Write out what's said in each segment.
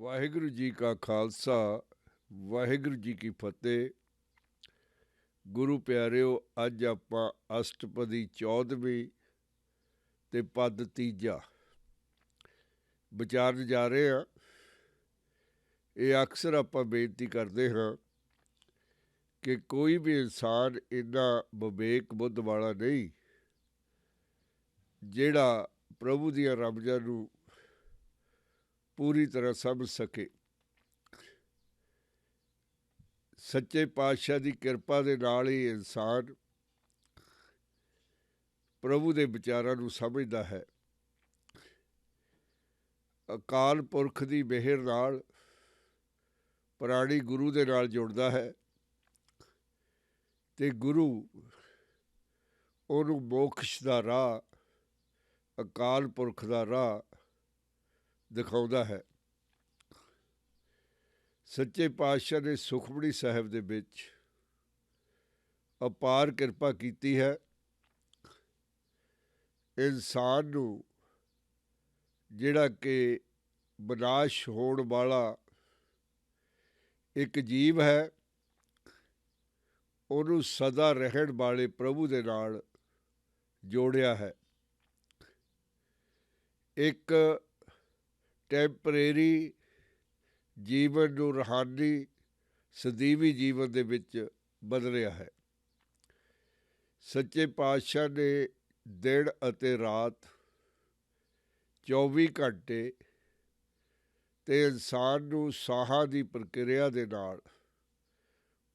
ਵਾਹਿਗੁਰੂ ਜੀ ਕਾ ਖਾਲਸਾ ਵਾਹਿਗੁਰੂ ਜੀ ਕੀ ਫਤਿਹ। ਗੁਰੂ ਪਿਆਰਿਓ, ਅੱਜ ਆਪਾਂ ਅਸ਼ਟਪਦੀ 14ਵੀਂ ਤੇ ਪਦ ਤੀਜਾ ਵਿਚਾਰਨ ਜਾ ਰਹੇ ਹਾਂ। ਇਹ ਅਕਸਰ ਆਪਾਂ ਬੇਨਤੀ ਕਰਦੇ ਹਾਂ ਕਿ ਕੋਈ ਵੀ ਇਨਸਾਨ ਇੰਨਾ ਵਿਵੇਕ ਬੁੱਧ ਵਾਲਾ ਨਹੀਂ ਜਿਹੜਾ ਪ੍ਰਭੂ ਦੀਆਂ ਰਮਜ਼ਾਂ ਨੂੰ ਪੂਰੀ ਤਰ੍ਹਾਂ ਸਮਝ ਸਕੇ। ਸੱਚੇ ਪਾਤਸ਼ਾਹ ਦੀ ਕਿਰਪਾ ਦੇ ਨਾਲ ਹੀ ਇਨਸਾਨ ਪ੍ਰਭੂ ਦੇ ਵਿਚਾਰਾਂ ਨੂੰ ਸਮਝਦਾ ਹੈ। ਅਕਾਲ ਪੁਰਖ ਦੀ ਮਿਹਰ ਨਾਲ ਪ੍ਰਾਣੀ ਗੁਰੂ ਦੇ ਨਾਲ ਜੁੜਦਾ ਹੈ ਅਤੇ ਗੁਰੂ ਉਹਨੂੰ ਮੋਕਸ਼ ਦਾ ਰਾਹ, ਅਕਾਲ ਪੁਰਖ ਦਾ ਰਾਹ ਦਿਖਾਉਂਦਾ ਹੈ। ਸੱਚੇ ਪਾਤਸ਼ਾਹ ਨੇ ਸੁਖਮਨੀ ਸਾਹਿਬ ਦੇ ਵਿੱਚ ਅਪਾਰ ਕਿਰਪਾ ਕੀਤੀ ਹੈ। ਇਨਸਾਨ ਨੂੰ ਜਿਹੜਾ ਕਿ ਵਿਨਾਸ਼ ਹੋਣ ਵਾਲਾ ਇੱਕ ਜੀਵ ਹੈ, ਉਹਨੂੰ ਸਦਾ ਰਹਿਣ ਵਾਲੇ ਪ੍ਰਭੂ ਦੇ ਨਾਲ ਜੋੜਿਆ ਹੈ। ਇੱਕ ਟੈਂਪਰੇਰੀ ਜੀਵਨ ਨੂੰ ਰੂਹਾਨੀ ਸਦੀਵੀ ਜੀਵਨ ਦੇ ਵਿੱਚ ਬਦਲਿਆ ਹੈ। ਸੱਚੇ ਪਾਤਸ਼ਾਹ ਨੇ ਦਿਨ ਅਤੇ ਰਾਤ 24 ਘੰਟੇ ਅਤੇ ਇਨਸਾਨ ਨੂੰ ਸਾਹਾਂ ਦੀ ਪ੍ਰਕਿਰਿਆ ਦੇ ਨਾਲ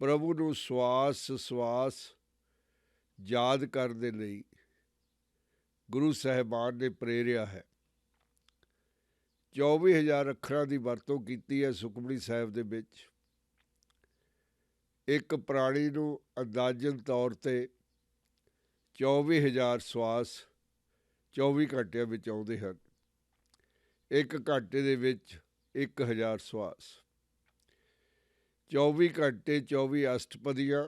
ਪ੍ਰਭੂ ਨੂੰ ਸਵਾਸ ਯਾਦ ਕਰਨ ਦੇ ਲਈ ਗੁਰੂ ਸਾਹਿਬਾਨ ਨੇ ਪ੍ਰੇਰਿਆ ਹੈ। 24,000 ਅੱਖਰਾਂ ਦੀ ਵਰਤੋਂ ਕੀਤੀ ਹੈ ਸੁਖਮਨੀ ਸਾਹਿਬ ਦੇ ਵਿੱਚ। ਇੱਕ ਪ੍ਰਾਣੀ ਨੂੰ ਅੰਦਾਜ਼ਨ ਤੌਰ 'ਤੇ 24,000 ਸਵਾਸ 24 ਘੰਟਿਆਂ ਵਿੱਚ ਆਉਂਦੇ ਹਨ। ਇੱਕ ਘੰਟੇ ਦੇ ਵਿੱਚ 1,000 ਸਵਾਸ। 24 ਘੰਟੇ 24 ਅਸ਼ਟਪਦੀਆਂ,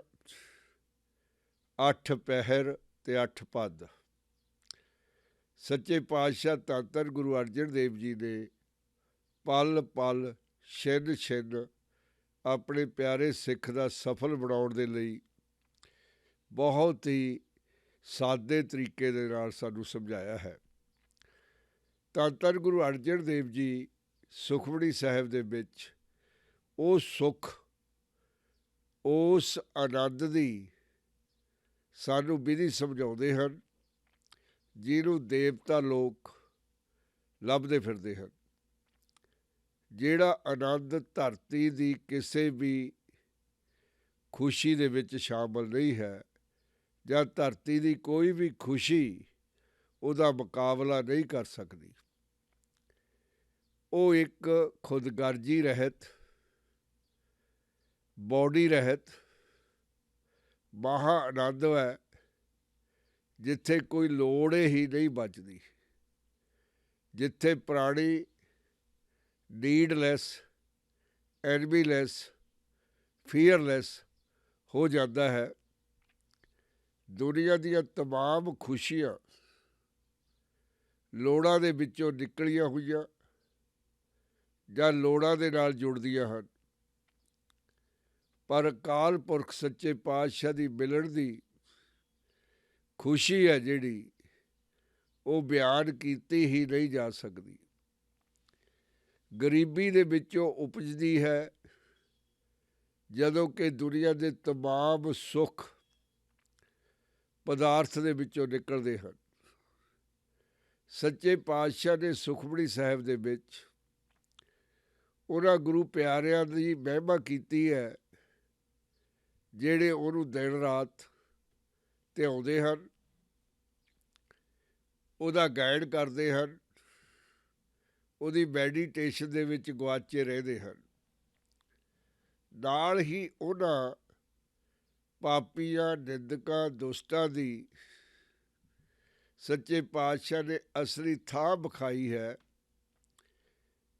8 ਪਹਿਰ ਅਤੇ 8 ਪਦ। ਸੱਚੇ ਪਾਤਸ਼ਾਹ ਧੰਨ ਧੰਨ ਗੁਰੂ ਅਰਜਨ ਦੇਵ ਜੀ ਨੇ ਪਲ ਪਲ ਛਿਨ ਛਿਨ ਆਪਣੇ ਪਿਆਰੇ ਸਿੱਖ ਦਾ ਸਫਲ ਬਣਾਉਣ ਦੇ ਲਈ ਬਹੁਤ ਹੀ ਸਾਦੇ ਤਰੀਕੇ ਦੇ ਨਾਲ ਸਾਨੂੰ ਸਮਝਾਇਆ ਹੈ। ਧੰਨ ਧੰਨ ਗੁਰੂ ਅਰਜਨ ਦੇਵ ਜੀ ਸੁਖਮਨੀ ਸਾਹਿਬ ਦੇ ਵਿੱਚ ਉਹ ਸੁੱਖ, ਉਸ ਆਨੰਦ ਦੀ ਸਾਨੂੰ ਵਿਧੀ ਸਮਝਾਉਂਦੇ ਹਨ ਜਿਹਨੂੰ ਦੇਵਤਾ ਲੋਕ ਲੱਭਦੇ ਫਿਰਦੇ ਹਨ। ਜਿਹੜਾ ਆਨੰਦ ਧਰਤੀ ਦੀ ਕਿਸੇ ਵੀ ਖੁਸ਼ੀ ਦੇ ਵਿੱਚ ਸ਼ਾਮਲ ਨਹੀਂ ਹੈ, ਜਾਂ ਧਰਤੀ ਦੀ ਕੋਈ ਵੀ ਖੁਸ਼ੀ ਉਹਦਾ ਮੁਕਾਬਲਾ ਨਹੀਂ ਕਰ ਸਕਦੀ। ਉਹ ਇੱਕ ਖੁਦਗਰਜੀ ਰਹਿਤ, ਬੌਡੀ ਰਹਿਤ ਮਹਾ ਆਨੰਦ ਹੈ ਜਿੱਥੇ ਕੋਈ ਲੋੜ ਹੀ ਨਹੀਂ ਬਚਦੀ, ਜਿੱਥੇ ਪ੍ਰਾਣੀ ਨੀਡਲੈਸ, ਐਨਮੀਲੈਸ, ਫੀਅਰਲੈਸ ਹੋ ਜਾਂਦਾ ਹੈ। ਦੁਨੀਆ ਦੀਆਂ ਤਮਾਮ ਖੁਸ਼ੀਆਂ ਲੋੜਾਂ ਦੇ ਵਿੱਚੋਂ ਨਿਕਲੀਆਂ ਹੋਈਆਂ ਜਾਂ ਲੋੜਾਂ ਦੇ ਨਾਲ ਜੁੜਦੀਆਂ ਹਨ, ਪਰ ਅਕਾਲ ਪੁਰਖ ਸੱਚੇ ਪਾਤਸ਼ਾਹ ਦੀ ਮਿਲਣ ਦੀ ਖੁਸ਼ੀ ਹੈ ਜਿਹੜੀ ਉਹ ਬਿਆਨ ਕੀਤੀ ਹੀ ਨਹੀਂ ਜਾ ਸਕਦੀ। ਗਰੀਬੀ ਦੇ ਵਿੱਚੋਂ ਉਪਜਦੀ ਹੈ ਜਦੋਂ ਕਿ ਦੁਨੀਆ ਦੇ ਤਮਾਮ ਸੁੱਖ ਪਦਾਰਥ ਦੇ ਵਿੱਚੋਂ ਨਿਕਲਦੇ ਹਨ। ਸੱਚੇ ਪਾਤਸ਼ਾਹ ਨੇ ਸੁਖਮਨੀ ਸਾਹਿਬ ਦੇ ਵਿੱਚ ਉਹਨਾਂ ਗੁਰੂ ਪਿਆਰਿਆਂ ਦੀ ਮਹਿਮਾ ਕੀਤੀ ਹੈ ਜਿਹੜੇ ਉਹਨੂੰ ਦਿਨ ਰਾਤ ਧਿਆਉਂਦੇ ਹਨ, ਉਹਦਾ ਗਾਇਡ ਕਰਦੇ ਹਨ, ਉਹਦੀ ਮੈਡੀਟੇਸ਼ਨ ਦੇ ਵਿੱਚ ਗੁਆਚੇ ਰਹਿੰਦੇ ਹਨ। ਨਾਲ ਹੀ ਉਹਨਾਂ ਪਾਪੀਆਂ, ਨਿੰਦਕਾਂ, ਦੁਸ਼ਟਾਂ ਦੀ ਸੱਚੇ ਪਾਤਸ਼ਾਹ ਨੇ ਅਸਲੀ ਥਾਂ ਵਿਖਾਈ ਹੈ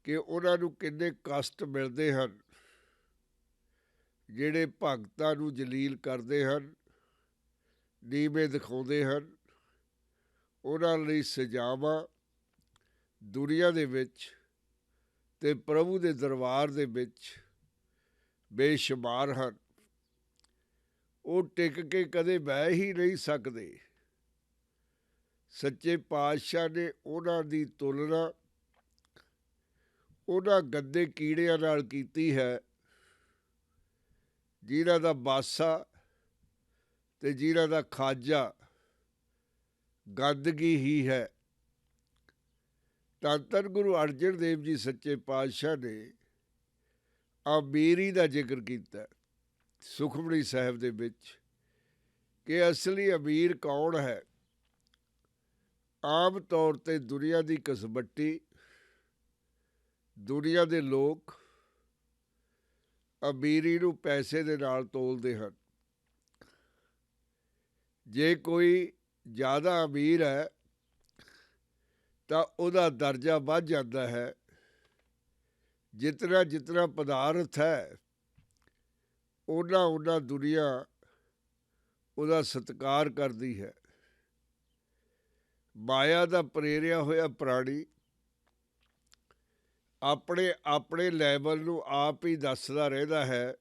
ਕਿ ਉਹਨਾਂ ਨੂੰ ਕਿੰਨੇ ਕਸ਼ਟ ਮਿਲਦੇ ਹਨ। ਜਿਹੜੇ ਭਗਤਾਂ ਨੂੰ ਜਲੀਲ ਕਰਦੇ ਹਨ, ਨੀਵੇਂ ਦਿਖਾਉਂਦੇ ਹਨ, ਉਹਨਾਂ ਲਈ ਸਜ਼ਾਵਾਂ ਦੁਨੀਆ ਦੇ ਵਿੱਚ ਤੇ ਪ੍ਰਭੂ ਦੇ ਦਰਬਾਰ ਦੇ ਵਿੱਚ ਬੇਸ਼ੁਮਾਰ ਹਨ। ਉਹ ਟਿਕ ਕੇ ਕਦੇ ਬਹਿ ਹੀ ਨਹੀਂ ਸਕਦੇ। ਸੱਚੇ ਪਾਤਸ਼ਾਹ ਨੇ ਉਹਨਾਂ ਦੀ ਤੁਲਨਾ ਉਹਨਾਂ ਗੰਦੇ ਕੀੜਿਆਂ ਨਾਲ ਕੀਤੀ ਹੈ ਜਿਨ੍ਹਾਂ ਦਾ ਬਾਸਾ ਤੇ ਜਿਨ੍ਹਾਂ ਦਾ ਖਾਜਾ ਗੰਦਗੀ ਹੀ ਹੈ। ਧੰਨ ਧੰਨ ਗੁਰੂ ਅਰਜਨ ਦੇਵ ਜੀ ਸੱਚੇ ਪਾਤਸ਼ਾਹ ਨੇ ਅਮੀਰੀ ਦਾ ਜ਼ਿਕਰ ਕੀਤਾ ਸੁਖਮਨੀ ਸਾਹਿਬ ਦੇ ਵਿੱਚ ਕਿ ਅਸਲੀ ਅਮੀਰ ਕੌਣ ਹੈ। ਆਮ ਤੌਰ 'ਤੇ ਦੁਨੀਆ ਦੀ ਕਸਬੱਟੀ, ਦੁਨੀਆ ਦੇ ਲੋਕ ਅਮੀਰੀ ਨੂੰ ਪੈਸੇ ਦੇ ਨਾਲ ਤੋਲਦੇ ਹਨ। ਜੇ ਕੋਈ ਜ਼ਿਆਦਾ ਅਮੀਰ ਹੈ ਤਾਂ ਉਹਦਾ ਦਰਜਾ ਵੱਧ ਜਾਂਦਾ ਹੈ। ਜਿਤਨਾ ਜਿਤਨਾ ਪਦਾਰਥ ਹੈ ਓਨਾ ਦੁਨੀਆ ਉਹਦਾ ਸਤਿਕਾਰ ਕਰਦੀ ਹੈ। ਮਾਇਆ ਦਾ ਪ੍ਰੇਰਿਆ ਹੋਇਆ ਪ੍ਰਾਣੀ ਆਪਣੇ ਆਪਣੇ ਲੈਵਲ ਨੂੰ ਆਪ ਹੀ ਦੱਸਦਾ ਰਹਿੰਦਾ ਹੈ।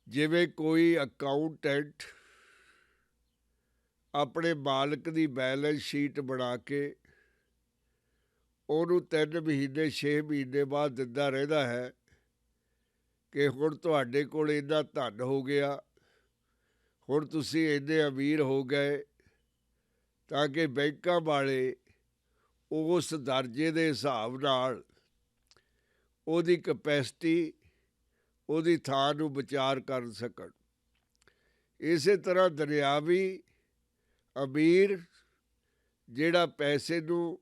ਜਿਵੇਂ ਕੋਈ ਅਕਾਊਂਟੈਂਟ ਆਪਣੇ ਮਾਲਕ ਦੀ ਬੈਲੈਂਸ ਸ਼ੀਟ ਬਣਾ ਕੇ ਉਹਨੂੰ 3 ਮਹੀਨੇ 6 ਮਹੀਨੇ ਬਾਅਦ ਦਿੰਦਾ ਰਹਿੰਦਾ ਹੈ ਕਿ ਹੁਣ ਤੁਹਾਡੇ ਕੋਲ ਇੰਨਾ ਧਨ ਹੋ ਗਿਆ, ਹੁਣ ਤੁਸੀਂ ਇੰਨੇ ਅਮੀਰ ਹੋ ਗਏ, ਤਾਂ ਕਿ ਬੈਂਕਾਂ ਵਾਲੇ ਉਸ ਦਰਜੇ ਦੇ ਹਿਸਾਬ ਨਾਲ ਉਹਦੀ ਕਪੈਸਿਟੀ, ਉਹਦੀ ਥਾਂ ਨੂੰ ਵਿਚਾਰ ਕਰ ਸਕਣ। ਇਸੇ ਤਰ੍ਹਾਂ ਦੁਨਿਆਵੀ ਅਮੀਰ ਜਿਹੜਾ ਪੈਸੇ ਨੂੰ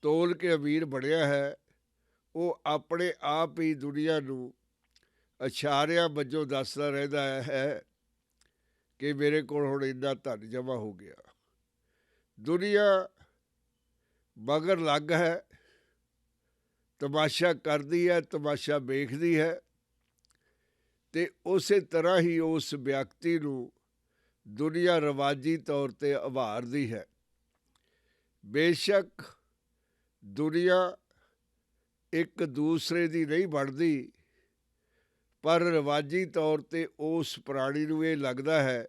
ਤੋਲ ਕੇ ਅਮੀਰ ਬਣਿਆ ਹੈ, ਉਹ ਆਪਣੇ ਆਪ ਹੀ ਦੁਨੀਆ ਨੂੰ ਇਸ਼ਾਰਿਆਂ ਵਜੋਂ ਦੱਸਦਾ ਰਹਿੰਦਾ ਹੈ ਕਿ ਮੇਰੇ ਕੋਲ ਹੁਣ ਇੰਨਾ ਧਨ ਜਮ੍ਹਾਂ ਹੋ ਗਿਆ। ਦੁਨੀਆ ਮਗਰ ਲੱਗ ਹੈ, ਤਮਾਸ਼ਾ ਕਰਦੀ ਹੈ, ਤਮਾਸ਼ਾ ਵੇਖਦੀ ਹੈ ਅਤੇ ਉਸੇ ਤਰ੍ਹਾਂ ਹੀ ਉਸ ਵਿਅਕਤੀ ਨੂੰ ਦੁਨੀਆ ਰਿਵਾਜੀ ਤੌਰ 'ਤੇ ਉਭਾਰਦੀ ਹੈ। ਬੇਸ਼ੱਕ ਦੁਨੀਆ ਇੱਕ ਦੂਸਰੇ ਦੀ ਨਹੀਂ ਬਣਦੀ, ਪਰ ਰਿਵਾਜੀ ਤੌਰ 'ਤੇ ਉਸ ਪ੍ਰਾਣੀ ਨੂੰ ਇਹ ਲੱਗਦਾ ਹੈ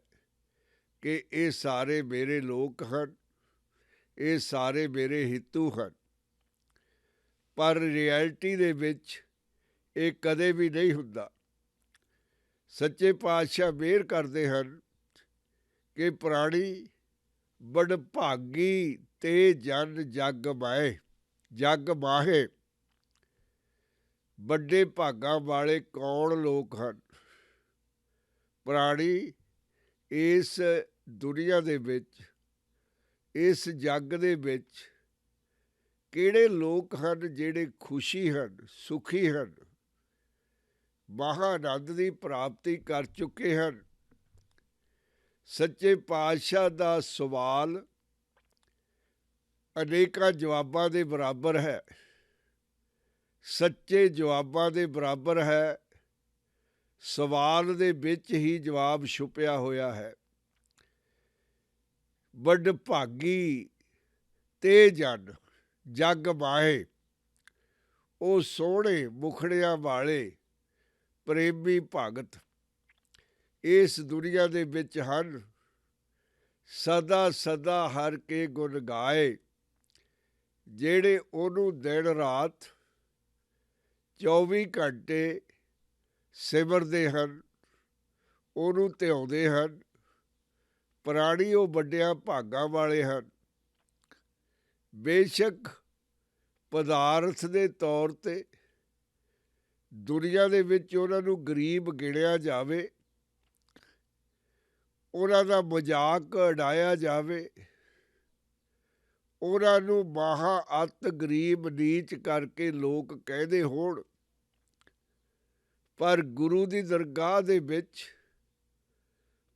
ਕਿ ਇਹ ਸਾਰੇ ਮੇਰੇ ਲੋਕ ਹਨ, ਇਹ ਸਾਰੇ ਮੇਰੇ ਹਿੱਤੂ ਹਨ। ਪਰ ਰਿਐਲਿਟੀ ਦੇ ਵਿੱਚ ਇਹ ਕਦੇ ਵੀ ਨਹੀਂ ਹੁੰਦਾ। ਸੱਚੇ ਪਾਤਸ਼ਾਹ ਮਿਹਰ ਕਰਦੇ ਹਨ ਕਿ ਪ੍ਰਾਣੀ ਵਡਭਾਗੀ ਤੇ ਜਨ ਜਗ ਮਾਹੇ। ਵੱਡੇ ਭਾਗਾਂ ਵਾਲੇ ਕੌਣ ਲੋਕ ਹਨ? ਪ੍ਰਾਣੀ ਇਸ ਦੁਨੀਆ ਦੇ ਵਿੱਚ, ਇਸ ਜੱਗ ਦੇ ਵਿੱਚ ਕਿਹੜੇ ਲੋਕ ਹਨ ਜਿਹੜੇ ਖੁਸ਼ੀ ਹਨ, ਸੁਖੀ ਹਨ, ਮਹਾਂਆਨੰਦ ਦੀ ਪ੍ਰਾਪਤੀ ਕਰ ਚੁੱਕੇ ਹਨ? ਸੱਚੇ ਪਾਤਸ਼ਾਹ ਦਾ ਸਵਾਲ ਅਨੇਕਾਂ ਜਵਾਬਾਂ ਦੇ ਬਰਾਬਰ ਹੈ, ਸੱਚੇ ਜਵਾਬਾਂ ਦੇ ਬਰਾਬਰ ਹੈ। ਸਵਾਲ ਦੇ ਵਿੱਚ ਹੀ ਜਵਾਬ ਛੁਪਿਆ ਹੋਇਆ ਹੈ। ਵਡਭਾਗੀ ਤੇ ਜਨ ਜਗ ਮਾਹੇ। ਉਹ ਸੋਹਣੇ ਮੁਖੜਿਆਂ ਵਾਲੇ ਪ੍ਰੇਮੀ ਭਗਤ ਇਸ ਦੁਨੀਆ ਦੇ ਵਿੱਚ ਹਨ। ਸਦਾ ਸਦਾ ਹਰ ਕੇ ਗੁਣ ਗਾਏ, ਜਿਹੜੇ ਉਹਨੂੰ ਦਿਨ ਰਾਤ 24 ਘੰਟੇ ਸਿਮਰਦੇ ਹਨ, ਉਹਨੂੰ ਧਿਆਉਂਦੇ ਹਨ। ਪ੍ਰਾਣੀ ਉਹ ਵੱਡਿਆਂ ਭਾਗਾਂ ਵਾਲੇ ਹਨ। ਬੇਸ਼ੱਕ ਪਦਾਰਥ ਦੇ ਤੌਰ 'ਤੇ ਦੁਨੀਆ ਦੇ ਵਿੱਚ ਉਹਨਾਂ ਨੂੰ ਗਰੀਬ ਗਿਣਿਆ ਜਾਵੇ, ਉਹਨਾਂ ਦਾ ਮਜ਼ਾਕ ਉਡਾਇਆ ਜਾਵੇ, ਉਹਨਾਂ ਨੂੰ ਮਹਾਂ ਅਤ ਗਰੀਬ ਨੀਚ ਕਰਕੇ ਲੋਕ ਕਹਿੰਦੇ ਹੋਣ, ਪਰ ਗੁਰੂ ਦੀ ਦਰਗਾਹ ਦੇ ਵਿੱਚ,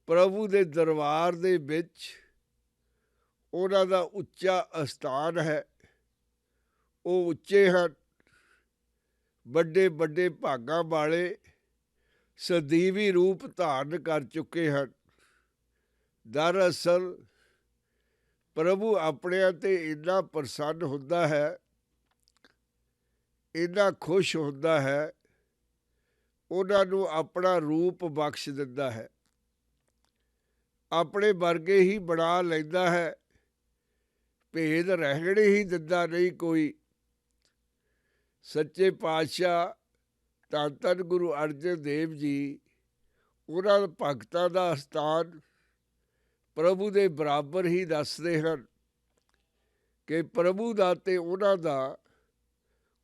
ਪ੍ਰਭੂ ਦੇ ਦਰਬਾਰ ਦੇ ਵਿੱਚ ਉਹਨਾਂ ਦਾ ਉੱਚਾ ਅਸਥਾਨ ਹੈ। ਉਹ ਉੱਚੇ ਹਨ, ਵੱਡੇ ਵੱਡੇ ਭਾਗਾਂ ਵਾਲੇ ਸਦੀਵੀ ਰੂਪ ਧਾਰਨ ਕਰ ਚੁੱਕੇ ਹਨ। ਦਰਅਸਲ ਪ੍ਰਭੂ ਆਪਣਿਆਂ 'ਤੇ ਇੰਨਾ ਪ੍ਰਸੰਨ ਹੁੰਦਾ ਹੈ ਇੰਨਾ ਖੁਸ਼ ਹੁੰਦਾ ਹੈ, ਉਹਨਾਂ ਨੂੰ ਆਪਣਾ ਰੂਪ ਬਖਸ਼ ਦਿੰਦਾ ਹੈ, ਆਪਣੇ ਵਰਗੇ ਹੀ ਬਣਾ ਲੈਂਦਾ ਹੈ, ਭੇਦ ਰਹਿਣ ਹੀ ਦਿੰਦਾ ਨਹੀਂ ਕੋਈ। ਸੱਚੇ ਪਾਤਸ਼ਾਹ ਧੰਨ ਧੰਨ ਗੁਰੂ ਅਰਜਨ ਦੇਵ ਜੀ ਉਹਨਾਂ ਭਗਤਾਂ ਦਾ ਸਥਾਨ ਪ੍ਰਭੂ ਦੇ ਬਰਾਬਰ ਹੀ ਦੱਸਦੇ ਹਨ ਕਿ ਪ੍ਰਭੂ ਦਾ ਅਤੇ ਉਹਨਾਂ ਦਾ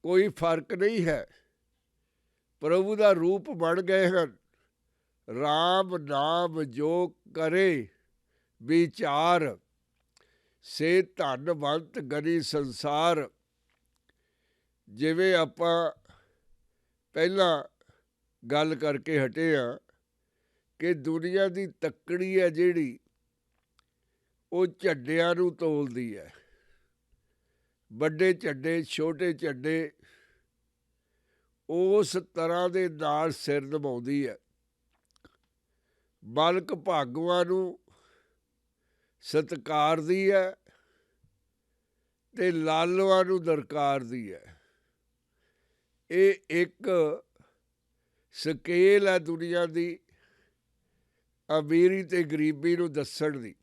ਕੋਈ ਫਰਕ ਨਹੀਂ ਹੈ। ਪ੍ਰਭੂ ਦਾ ਰੂਪ ਬਣ ਗਏ ਹਨ। ਰਾਮ ਨਾਮ ਜੋ ਕਰੇ ਵਿਚਾਰ, ਸੇ ਧਨਵੰਤ ਗਨੀ ਸੰਸਾਰ। ਜਿਵੇਂ ਆਪਾਂ ਪਹਿਲਾਂ ਗੱਲ ਕਰਕੇ ਹਟੇ ਹਾਂ ਕਿ ਦੁਨੀਆ ਦੀ ਤੱਕੜੀ ਹੈ ਜਿਹੜੀ, ਉਹ ਝੰਡਿਆਂ ਨੂੰ ਤੋਲਦੀ ਹੈ। ਵੱਡੇ ਝੰਡੇ, ਛੋਟੇ ਝੰਡੇ, ਉਸ ਤਰ੍ਹਾਂ ਦੇ ਨਾਲ ਸਿਰ ਨਿਭਾਉਂਦੀ ਹੈ। ਬਾਲਕ ਭਾਗਵਾਂ ਨੂੰ ਸਤਿਕਾਰਦੀ ਹੈ ਅਤੇ ਲਾਲੂਆਂ ਨੂੰ ਦਰਕਾਰਦੀ ਹੈ। ਇਹ ਇੱਕ ਸਕੇਲ ਹੈ ਦੁਨੀਆ ਦੀ ਅਮੀਰੀ ਅਤੇ ਗਰੀਬੀ ਨੂੰ ਦੱਸਣ ਦੀ।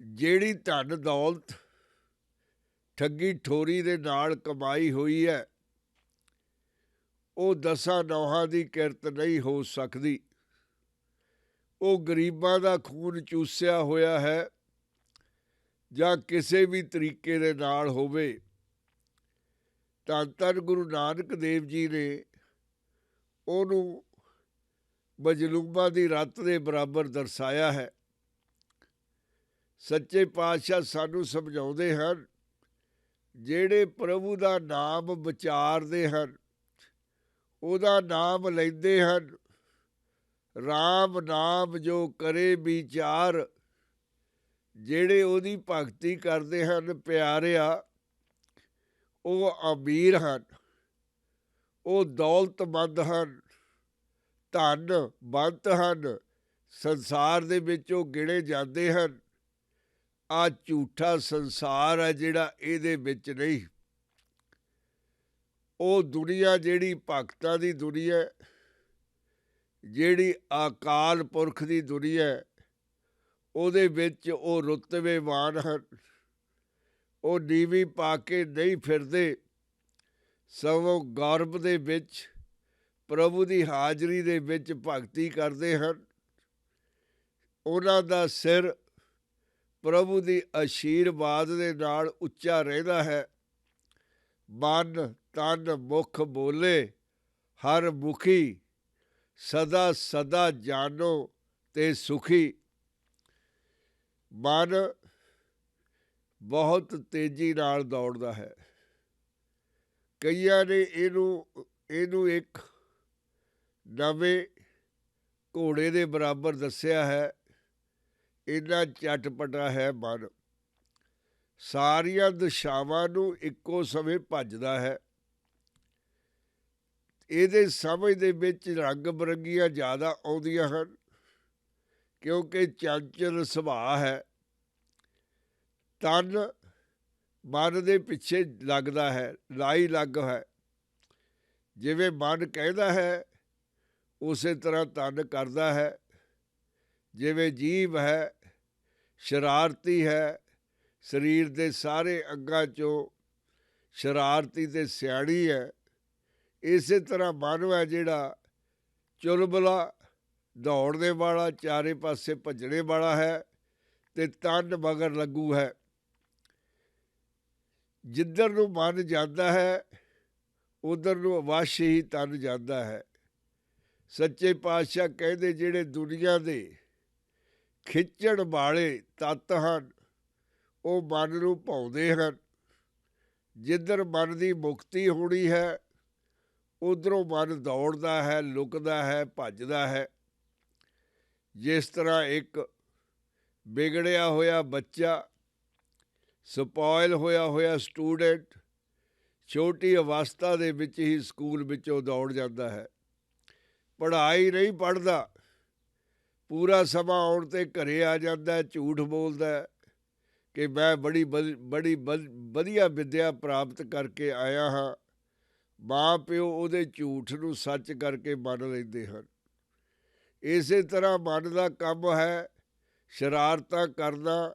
ਜਿਹੜੀ ਧਨ ਦੌਲਤ ਠੱਗੀ ਠੋਰੀ ਦੇ ਨਾਲ ਕਮਾਈ ਹੋਈ ਹੈ, ਉਹ ਦਸਾਂ ਨੌਹਾਂ ਦੀ ਕਿਰਤ ਨਹੀਂ ਹੋ ਸਕਦੀ। ਉਹ ਗਰੀਬਾਂ ਦਾ ਖੂਨ ਚੂਸਿਆ ਹੋਇਆ ਹੈ ਜਾਂ ਕਿਸੇ ਵੀ ਤਰੀਕੇ ਦੇ ਨਾਲ ਹੋਵੇ। ਧੰਨ ਧੰਨ ਗੁਰੂ ਨਾਨਕ ਦੇਵ ਜੀ ਨੇ ਉਹਨੂੰ ਮਜ਼ਲੂਮਾਂ ਦੀ ਰੱਤ ਦੇ ਬਰਾਬਰ ਦਰਸਾਇਆ ਹੈ। ਸੱਚੇ ਪਾਤਸ਼ਾਹ ਸਾਨੂੰ ਸਮਝਾਉਂਦੇ ਹਨ, ਜਿਹੜੇ ਪ੍ਰਭੂ ਦਾ ਨਾਮ ਵਿਚਾਰਦੇ ਹਨ, ਉਹਦਾ ਨਾਮ ਲੈਂਦੇ ਹਨ, ਰਾਮ ਨਾਮ ਜੋ ਕਰੇ ਵਿਚਾਰ, ਜਿਹੜੇ ਉਹਦੀ ਭਗਤੀ ਕਰਦੇ ਹਨ ਪਿਆਰਿਆ, ਉਹ ਅਮੀਰ ਹਨ, ਉਹ ਦੌਲਤਮੰਦ ਹਨ, ਧਨਵੰਤ ਹਨ, ਸੰਸਾਰ ਦੇ ਵਿੱਚ ਉਹ ਗਿਣੇ ਜਾਂਦੇ ਹਨ। ਆਹ ਝੂਠਾ ਸੰਸਾਰ ਹੈ ਜਿਹੜਾ, ਇਹਦੇ ਵਿੱਚ ਨਹੀਂ। ਉਹ ਦੁਨੀਆ ਜਿਹੜੀ ਭਗਤਾਂ ਦੀ ਦੁਨੀਆ, ਜਿਹੜੀ ਅਕਾਲ ਪੁਰਖ ਦੀ ਦੁਨੀਆ, ਉਹਦੇ ਵਿੱਚ ਉਹ ਰੁਤਬੇਵਾਨ ਹਨ। ਉਹ ਨੀਵੀਂ ਪਾ ਕੇ ਨਹੀਂ ਫਿਰਦੇ, ਸਗੋਂ ਗੌਰਵ ਦੇ ਵਿੱਚ ਪ੍ਰਭੂ ਦੀ ਹਾਜ਼ਰੀ ਦੇ ਵਿੱਚ ਭਗਤੀ ਕਰਦੇ ਹਨ। ਉਹਨਾਂ ਦਾ ਸਿਰ ਪ੍ਰਭੂ ਦੀ ਅਸ਼ੀਰਵਾਦ ਦੇ ਨਾਲ ਉੱਚਾ ਰਹਿੰਦਾ ਹੈ। ਮਨ ਤਨ ਮੁਖ ਬੋਲੇ ਹਰ ਮੁਖੀ, ਸਦਾ ਸਦਾ ਜਾਨੋ ਤੇ ਸੁਖੀ। ਮਨ ਬਹੁਤ ਤੇਜ਼ੀ ਨਾਲ ਦੌੜਦਾ ਹੈ। ਕਈਆਂ ਨੇ ਇਹਨੂੰ ਇੱਕ ਨਵੇਂ ਘੋੜੇ ਦੇ ਬਰਾਬਰ ਦੱਸਿਆ ਹੈ। ਇੰਨਾ ਚਟਪਟਾ ਹੈ ਮਨ, ਸਾਰੀਆਂ ਦਿਸ਼ਾਵਾਂ ਨੂੰ ਇੱਕੋ ਸਮੇਂ ਭੱਜਦਾ ਹੈ। ਇਹਦੇ ਸਮਝ ਦੇ ਵਿੱਚ ਰੰਗ ਬਰੰਗੀਆਂ ਜ਼ਿਆਦਾ ਆਉਂਦੀਆਂ ਹਨ, ਕਿਉਂਕਿ ਚੰਚਲ ਸੁਭਾਅ ਹੈ। ਤਨ ਮਨ ਦੇ ਪਿੱਛੇ ਲੱਗਦਾ ਹੈ, ਲਾਈ ਲੱਗ ਹੈ। ਜਿਵੇਂ ਮਨ ਕਹਿੰਦਾ ਹੈ, ਉਸੇ ਤਰ੍ਹਾਂ ਤਨ ਕਰਦਾ ਹੈ। ਜਿਵੇਂ ਜੀਭ ਹੈ, ਸ਼ਰਾਰਤੀ ਹੈ, ਸਰੀਰ ਦੇ ਸਾਰੇ ਅੰਗਾਂ 'ਚੋਂ ਸ਼ਰਾਰਤੀ ਅਤੇ ਸਿਆਣੀ ਹੈ, ਇਸੇ ਤਰ੍ਹਾਂ ਮਨ ਹੈ ਜਿਹੜਾ ਚੁਲਬੁਲਾ, ਦੌੜਨੇ ਵਾਲਾ, ਚਾਰੇ ਪਾਸੇ ਭੱਜਣੇ ਵਾਲਾ ਹੈ, ਅਤੇ ਤਨ ਮਗਰ ਲੱਗੂ ਹੈ। ਜਿੱਧਰ ਨੂੰ ਮਨ ਜਾਂਦਾ ਹੈ, ਉੱਧਰ ਨੂੰ ਅਵੱਸ਼ ਹੀ ਤਨ ਜਾਂਦਾ ਹੈ। ਸੱਚੇ ਪਾਤਸ਼ਾਹ ਕਹਿੰਦੇ, ਜਿਹੜੇ ਦੁਨੀਆ ਦੇ ਖਿੱਚਣ ਵਾਲੇ ਤੱਤ ਹਨ, ਉਹ ਮਨ ਨੂੰ ਭਾਉਂਦੇ ਹਨ। ਜਿੱਧਰ ਮਨ ਦੀ ਮੁਕਤੀ ਹੋਣੀ ਹੈ, ਉੱਧਰੋਂ ਮਨ ਦੌੜਦਾ ਹੈ, ਲੁਕਦਾ ਹੈ, ਭੱਜਦਾ ਹੈ। ਜਿਸ ਤਰ੍ਹਾਂ ਇੱਕ ਵਿਗੜਿਆ ਹੋਇਆ ਬੱਚਾ, ਸਪੋਇਲ ਹੋਇਆ ਸਟੂਡੈਂਟ ਛੋਟੀ ਅਵਸਥਾ ਦੇ ਵਿੱਚ ਹੀ ਸਕੂਲ ਵਿੱਚੋਂ ਦੌੜ ਜਾਂਦਾ ਹੈ, ਪੜ੍ਹਾਈ ਨਹੀਂ ਪੜ੍ਹਦਾ, ਪੂਰਾ ਸਮਾਂ ਆਉਣ 'ਤੇ ਘਰੇ ਆ ਜਾਂਦਾ, ਝੂਠ ਬੋਲਦਾ ਕਿ ਮੈਂ ਬੜੀ ਵਧੀਆ ਵਿੱਦਿਆ ਪ੍ਰਾਪਤ ਕਰਕੇ ਆਇਆ ਹਾਂ। ਮਾਂ ਪਿਓ ਉਹਦੇ ਝੂਠ ਨੂੰ ਸੱਚ ਕਰਕੇ ਮੰਨ ਲੈਂਦੇ ਹਨ। ਇਸੇ ਤਰ੍ਹਾਂ ਮਨ ਦਾ ਕੰਮ ਹੈ ਸ਼ਰਾਰਤਾਂ ਕਰਨਾ,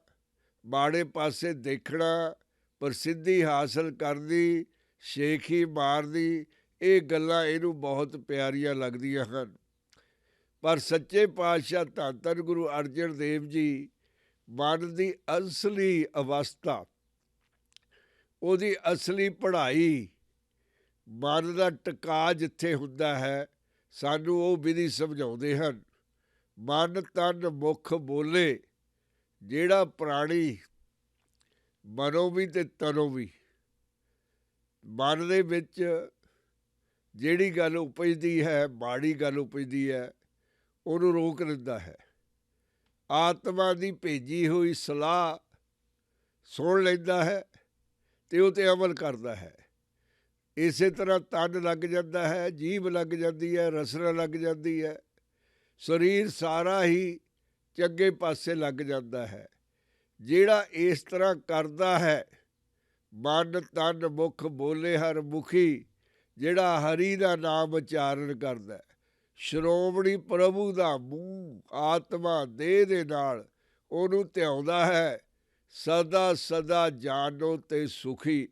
ਮਾੜੇ ਪਾਸੇ ਦੇਖਣਾ, ਪ੍ਰਸਿੱਧੀ ਹਾਸਲ ਕਰਨੀ, ਸ਼ੇਖੀ ਮਾਰਨੀ। ਇਹ ਗੱਲਾਂ ਇਹਨੂੰ ਬਹੁਤ ਪਿਆਰੀਆਂ ਲੱਗਦੀਆਂ ਹਨ। ਪਰ ਸੱਚੇ ਪਾਤਸ਼ਾਹ ਧੰਨ ਧੰਨ ਗੁਰੂ ਅਰਜਨ ਦੇਵ ਜੀ ਮਨ ਦੀ ਅਸਲੀ ਅਵਸਥਾ, ਉਹਦੀ ਅਸਲੀ ਪੜ੍ਹਾਈ, ਮਨ ਦਾ ਟਿਕਾ ਜਿੱਥੇ ਹੁੰਦਾ ਹੈ, ਸਾਨੂੰ ਉਹ ਵਿਧੀ ਸਮਝਾਉਂਦੇ ਹਨ। ਮਨ ਤਨ ਮੁੱਖ ਬੋਲੇ, ਜਿਹੜਾ ਪ੍ਰਾਣੀ ਮਨੋਂ ਵੀ ਅਤੇ ਤਨੋਂ ਵੀ, ਮਨ ਦੇ ਵਿੱਚ ਜਿਹੜੀ ਗੱਲ ਉਪਜਦੀ ਹੈ, ਮਾੜੀ ਗੱਲ ਉਪਜਦੀ ਹੈ, ਉਹਨੂੰ ਰੋਕ ਦਿੰਦਾ ਹੈ। ਆਤਮਾ ਦੀ ਭੇਜੀ ਹੋਈ ਸਲਾਹ ਸੁਣ ਲੈਂਦਾ ਹੈ ਅਤੇ ਉਹ 'ਤੇ ਅਮਲ ਕਰਦਾ ਹੈ। ਇਸੇ ਤਰ੍ਹਾਂ ਤਨ ਲੱਗ ਜਾਂਦਾ ਹੈ, ਜੀਭ ਲੱਗ ਜਾਂਦੀ ਹੈ, ਰਸਨਾ ਲੱਗ ਜਾਂਦੀ ਹੈ, ਸਰੀਰ ਸਾਰਾ ਹੀ ਚੰਗੇ ਪਾਸੇ ਲੱਗ ਜਾਂਦਾ ਹੈ। ਜਿਹੜਾ ਇਸ ਤਰ੍ਹਾਂ ਕਰਦਾ ਹੈ, ਮਨ ਤਨ ਮੁੱਖ ਬੋਲੇ ਹਰ ਮੁਖੀ, ਜਿਹੜਾ ਹਰੀ ਦਾ ਨਾਮ ਉਚਾਰਨ ਕਰਦਾ, ਸ਼੍ਰੋਮਣੀ ਪ੍ਰਭੂ ਦਾ ਮੂੰਹ ਆਤਮਾ ਦੇਹ ਦੇ ਨਾਲ ਉਹਨੂੰ ਧਿਆਉਂਦਾ ਹੈ, ਸਦਾ ਸਦਾ ਜਾਨੋ ਤੇ ਸੁਖੀ।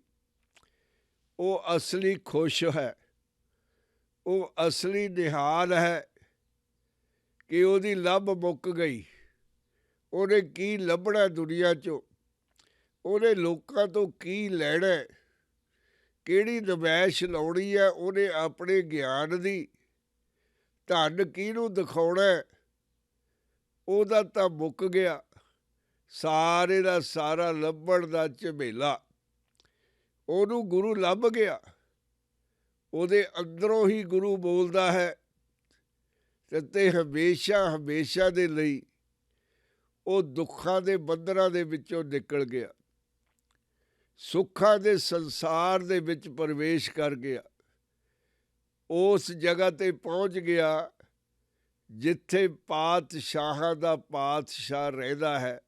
ਉਹ ਅਸਲੀ ਖੁਸ਼ ਹੈ, ਉਹ ਅਸਲੀ ਨਿਹਾਲ ਹੈ ਕਿ ਉਹਦੀ ਲੱਭ ਮੁੱਕ ਗਈ। ਉਹਨੇ ਕੀ ਲੱਭਣਾ ਦੁਨੀਆ 'ਚੋਂ, ਉਹਨੇ ਲੋਕਾਂ ਤੋਂ ਕੀ ਲੈਣਾ, ਕਿਹੜੀ ਨਮੈਸ਼ ਲਾਉਣੀ ਹੈ ਉਹਨੇ ਆਪਣੇ ਗਿਆਨ ਦੀ, ਧਨ ਕਿਹਨੂੰ ਦਿਖਾਉਣਾ, ਉਹਦਾ ਤਾਂ ਮੁੱਕ ਗਿਆ। ਸਾਰੇ ਦਾ ਸਾਰਾ ਲੱਭਣ ਦਾ ਝਮੇਲਾ, ਉਹਨੂੰ ਗੁਰੂ ਲੱਭ ਗਿਆ। ਉਹਦੇ ਅੰਦਰੋਂ ਹੀ ਗੁਰੂ ਬੋਲਦਾ ਹੈ ਅਤੇ ਹਮੇਸ਼ਾ ਹਮੇਸ਼ਾ ਦੇ ਲਈ ਉਹ ਦੁੱਖਾਂ ਦੇ ਬੰਧਨਾਂ ਦੇ ਵਿੱਚੋਂ ਨਿਕਲ ਗਿਆ, ਸੁੱਖਾਂ ਦੇ ਸੰਸਾਰ ਦੇ ਵਿੱਚ ਪ੍ਰਵੇਸ਼ ਕਰ ਗਿਆ। ਉਸ ਜਗ੍ਹਾ 'ਤੇ ਪਹੁੰਚ ਗਿਆ ਜਿੱਥੇ ਪਾਤਸ਼ਾਹਾਂ ਦਾ ਪਾਤਸ਼ਾਹ ਰਹਿੰਦਾ ਹੈ,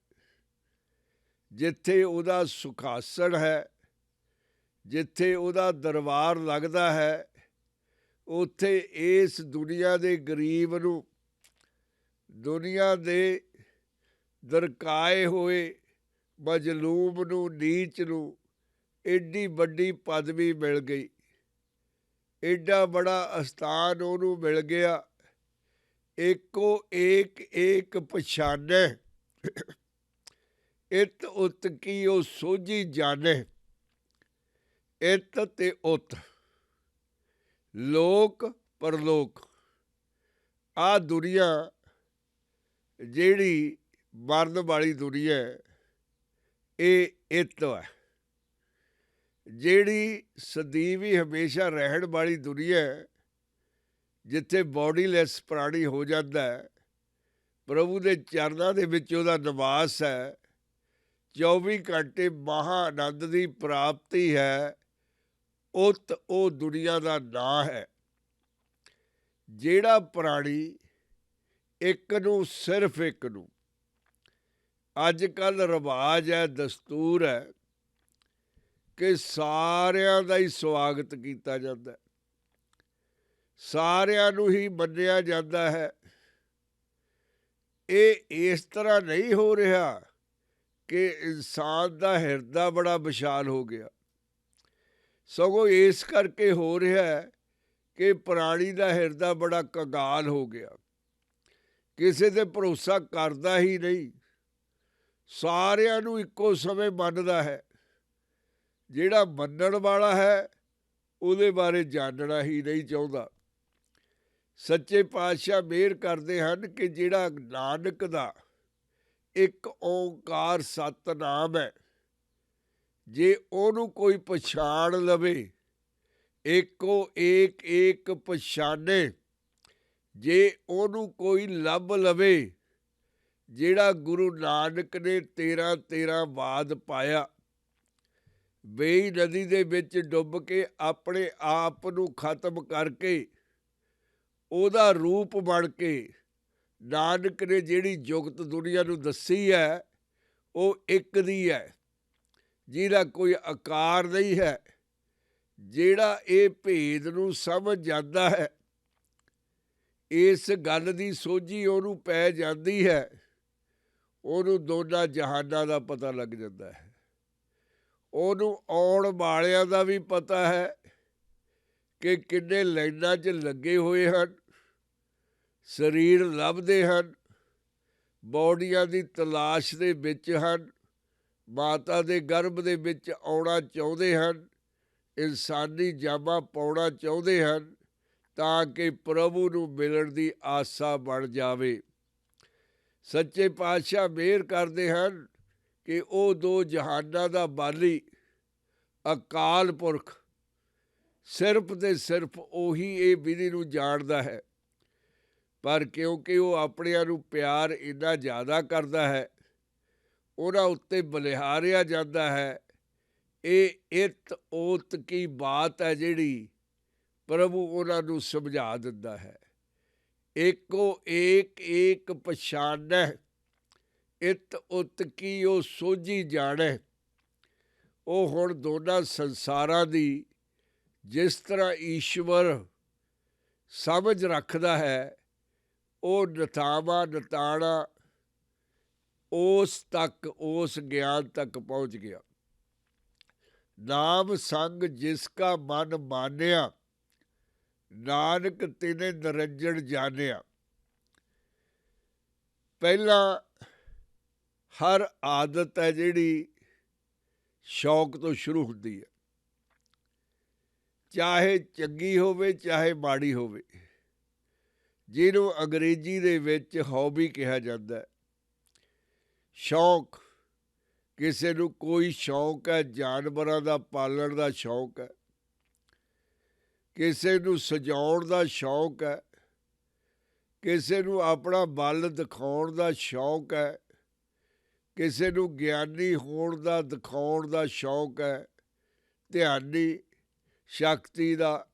ਜਿੱਥੇ ਉਹਦਾ ਸੁਖਾਸਣ ਹੈ, ਜਿੱਥੇ ਉਹਦਾ ਦਰਬਾਰ ਲੱਗਦਾ ਹੈ। ਉੱਥੇ ਇਸ ਦੁਨੀਆ ਦੇ ਗਰੀਬ ਨੂੰ, ਦੁਨੀਆ ਦੇ ਦਰਕਾਏ ਹੋਏ ਮਜ਼ਲੂਮ ਨੂੰ, ਨੀਚ ਨੂੰ ਐਡੀ ਵੱਡੀ ਪਦਵੀ ਮਿਲ ਗਈ, ਐਡਾ ਬੜਾ ਅਸਥਾਨ ਉਹਨੂੰ ਮਿਲ ਗਿਆ। ਏਕੋ ਏਕ ਏਕ ਪਛਾਨੈ, ਇਤ ਉਤ ਕੀ ਉਹ ਸੋਝੀ ਜਾਣੈ। ਇਤ ਤੇ ਉਤ, ਲੋਕ ਪਰਲੋਕ, ਆਹ ਦੁਨੀਆ ਜਿਹੜੀ ਮਰਨ ਵਾਲੀ ਦੁਨੀਆ, ਇਹ ਇਤ ਹੈ। ਜਿਹੜੀ ਸਦੀਵ ਹੀ ਹਮੇਸ਼ਾ ਰਹਿਣ ਵਾਲੀ ਦੁਨੀਆ, ਜਿੱਥੇ ਬੋਡੀਲੈਸ ਪ੍ਰਾਣੀ ਹੋ ਜਾਂਦਾ ਹੈ, ਪ੍ਰਭੂ ਦੇ ਚਰਨਾਂ ਦੇ ਵਿੱਚ ਉਹਦਾ ਨਿਵਾਸ ਹੈ, 24 ਘੰਟੇ ਮਹਾਂ ਆਨੰਦ ਦੀ ਪ੍ਰਾਪਤੀ ਹੈ, ਉਤ ਉਹ ਦੁਨੀਆ ਦਾ ਨਾਂ ਹੈ। ਜਿਹੜਾ ਪ੍ਰਾਣੀ ਇੱਕ ਨੂੰ, ਸਿਰਫ ਇੱਕ ਨੂੰ, ਅੱਜ ਕੱਲ੍ਹ ਰਿਵਾਜ ਹੈ, ਦਸਤੂਰ ਹੈ ਕਿ ਸਾਰਿਆਂ ਦਾ ਹੀ ਸਵਾਗਤ ਕੀਤਾ ਜਾਂਦਾ, ਸਾਰਿਆਂ ਨੂੰ ਹੀ ਮੰਨਿਆ ਜਾਂਦਾ ਹੈ। ਇਹ ਇਸ ਤਰ੍ਹਾਂ ਨਹੀਂ ਹੋ ਰਿਹਾ ਕਿ ਇਨਸਾਨ ਦਾ ਹਿਰਦਾ ਬੜਾ ਵਿਸ਼ਾਲ ਹੋ ਗਿਆ, ਸਗੋਂ ਇਸ ਕਰਕੇ ਹੋ ਰਿਹਾ ਕਿ ਪ੍ਰਾਣੀ ਦਾ ਹਿਰਦਾ ਬੜਾ ਕੰਗਾਲ ਹੋ ਗਿਆ, ਕਿਸੇ 'ਤੇ ਭਰੋਸਾ ਕਰਦਾ ਹੀ ਨਹੀਂ, ਸਾਰਿਆਂ ਨੂੰ ਇੱਕੋ ਸਮੇਂ ਮੰਨਦਾ ਹੈ। ਜਿਹੜਾ ਮੰਨਣ ਵਾਲਾ ਹੈ ਉਹਦੇ ਬਾਰੇ ਜਾਣਨਾ ਹੀ ਨਹੀਂ ਚਾਹੁੰਦਾ। ਸੱਚੇ ਪਾਤਸ਼ਾਹ ਮਿਹਰ ਕਰਦੇ ਹਨ ਕਿ ਜਿਹੜਾ ਨਾਨਕ ਦਾ ਇੱਕ ਓਂਕਾਰ ਸਤਿਨਾਮ ਹੈ, ਜੇ ਉਹਨੂੰ ਕੋਈ ਪਛਾਣ ਲਵੇ, ਏਕੋ ਏਕ ਏਕ ਪਛਾਣੇ, ਜੇ ਉਹਨੂੰ ਕੋਈ ਲੱਭ ਲਵੇ, ਜਿਹੜਾ ਗੁਰੂ ਨਾਨਕ ਨੇ 13 ਬਾਦ ਪਾਇਆ, ਵੇਈ ਨਦੀ ਦੇ ਵਿੱਚ ਡੁੱਬ ਕੇ ਆਪਣੇ ਆਪ ਨੂੰ ਖਤਮ ਕਰਕੇ, ਉਹਦਾ ਰੂਪ ਬਣ ਕੇ ਨਾਨਕ ਨੇ ਜਿਹੜੀ ਜੁਗਤ ਦੁਨੀਆ ਨੂੰ ਦੱਸੀ ਹੈ, ਉਹ ਇੱਕ ਦੀ ਹੈ, ਜਿਹਦਾ ਕੋਈ ਆਕਾਰ ਨਹੀਂ ਹੈ। ਜਿਹੜਾ ਇਹ ਭੇਦ ਨੂੰ ਸਮਝ ਜਾਂਦਾ ਹੈ, ਇਸ ਗੱਲ ਦੀ ਸੋਝੀ ਉਹਨੂੰ ਪੈ ਜਾਂਦੀ ਹੈ, ਉਹਨੂੰ ਦੋਨਾਂ ਜਹਾਨਾਂ ਦਾ ਪਤਾ ਲੱਗ ਜਾਂਦਾ ਹੈ। ਉਹਨੂੰ ਆਉਣ ਵਾਲਿਆਂ ਦਾ ਵੀ ਪਤਾ ਹੈ ਕਿ ਕਿੰਨੇ ਲਾਈਨਾਂ 'ਚ ਲੱਗੇ ਹੋਏ ਹਨ, ਸਰੀਰ ਲੱਭਦੇ ਹਨ, ਬੌਡੀਆਂ ਦੀ ਤਲਾਸ਼ ਦੇ ਵਿੱਚ ਹਨ, ਮਾਤਾ ਦੇ ਗਰਭ ਦੇ ਵਿੱਚ ਆਉਣਾ ਚਾਹੁੰਦੇ ਹਨ, ਇਨਸਾਨੀ ਜਾਮਾ ਪਾਉਣਾ ਚਾਹੁੰਦੇ ਹਨ, ਤਾਂ ਕਿ ਪ੍ਰਭੂ ਨੂੰ ਮਿਲਣ ਦੀ ਆਸਾ ਬਣ ਜਾਵੇ। ਸੱਚੇ ਪਾਤਸ਼ਾਹ ਮਿਹਰ ਕਰਦੇ ਹਨ ਕਿ ਉਹ ਦੋ ਜਹਾਨਾਂ ਦਾ ਬਾਲੀ ਅਕਾਲ ਪੁਰਖ ਸਿਰਫ ਤੇ ਸਿਰਫ ਉਹੀ ਇਹ ਵਿਧੀ ਨੂੰ ਜਾਣਦਾ ਹੈ। ਪਰ ਕਿਉਂਕਿ ਉਹ ਆਪਣਿਆਂ ਨੂੰ ਪਿਆਰ ਇੰਨਾ ਜ਼ਿਆਦਾ ਕਰਦਾ ਹੈ, ਉਹਨਾਂ ਉੱਤੇ ਬਲਿਹਾਰਿਆ ਜਾਂਦਾ ਹੈ। ਇਹ ਇਤ ਓਤ ਕੀ ਬਾਤ ਹੈ ਜਿਹੜੀ ਪ੍ਰਭੂ ਉਹਨਾਂ ਨੂੰ ਸਮਝਾ ਦਿੰਦਾ ਹੈ। ਏਕੋ ਏਕ ਏਕ ਪਛਾਣੈ, ਇਤ ਉਤ ਕੀ ਉਹ ਸੋਝੀ ਜਾਣੈ। ਉਹ ਹੁਣ ਦੋਨਾਂ ਸੰਸਾਰਾਂ ਦੀ ਜਿਸ ਤਰ੍ਹਾਂ ਈਸ਼ਵਰ ਸਮਝ ਰੱਖਦਾ ਹੈ, ਉਹ ਨਥਾਵਾ ਨਤਾਣਾ ਉਸ ਤੱਕ, ਉਸ ਗਿਆਨ ਤੱਕ ਪਹੁੰਚ ਗਿਆ। ਨਾਮ ਸੰਗ ਜਿਸ ਕਾ ਮਨ ਮਾਨਿਆ, ਨਾਨਕ ਤਿਨੇ ਨਿਰੰਜਣ ਜਾਣਿਆ। ਪਹਿਲਾਂ ਹਰ ਆਦਤ ਹੈ ਜਿਹੜੀ ਸ਼ੌਕ ਤੋਂ ਸ਼ੁਰੂ ਹੁੰਦੀ ਹੈ, ਚਾਹੇ ਚੰਗੀ ਹੋਵੇ ਚਾਹੇ ਮਾੜੀ ਹੋਵੇ, ਜਿਹਨੂੰ ਅੰਗਰੇਜ਼ੀ ਦੇ ਵਿੱਚ ਹੌਬੀ ਕਿਹਾ ਜਾਂਦਾ ਹੈ। ਸ਼ੌਕ, ਕਿਸੇ ਨੂੰ ਕੋਈ ਸ਼ੌਕ ਹੈ, ਜਾਨਵਰਾਂ ਦਾ ਪਾਲਣ ਦਾ ਸ਼ੌਕ ਹੈ, ਕਿਸੇ ਨੂੰ ਸਜਾਉਣ ਦਾ ਸ਼ੌਕ ਹੈ, ਕਿਸੇ ਨੂੰ ਆਪਣਾ ਬਲ ਦਿਖਾਉਣ ਦਾ ਸ਼ੌਕ ਹੈ, ਕਿਸੇ ਨੂੰ ਗਿਆਨੀ ਹੋਣ ਦਾ ਦਿਖਾਉਣ ਦਾ ਸ਼ੌਕ ਹੈ, ਧਿਆਨੀ, ਸ਼ਕਤੀ ਦਾ,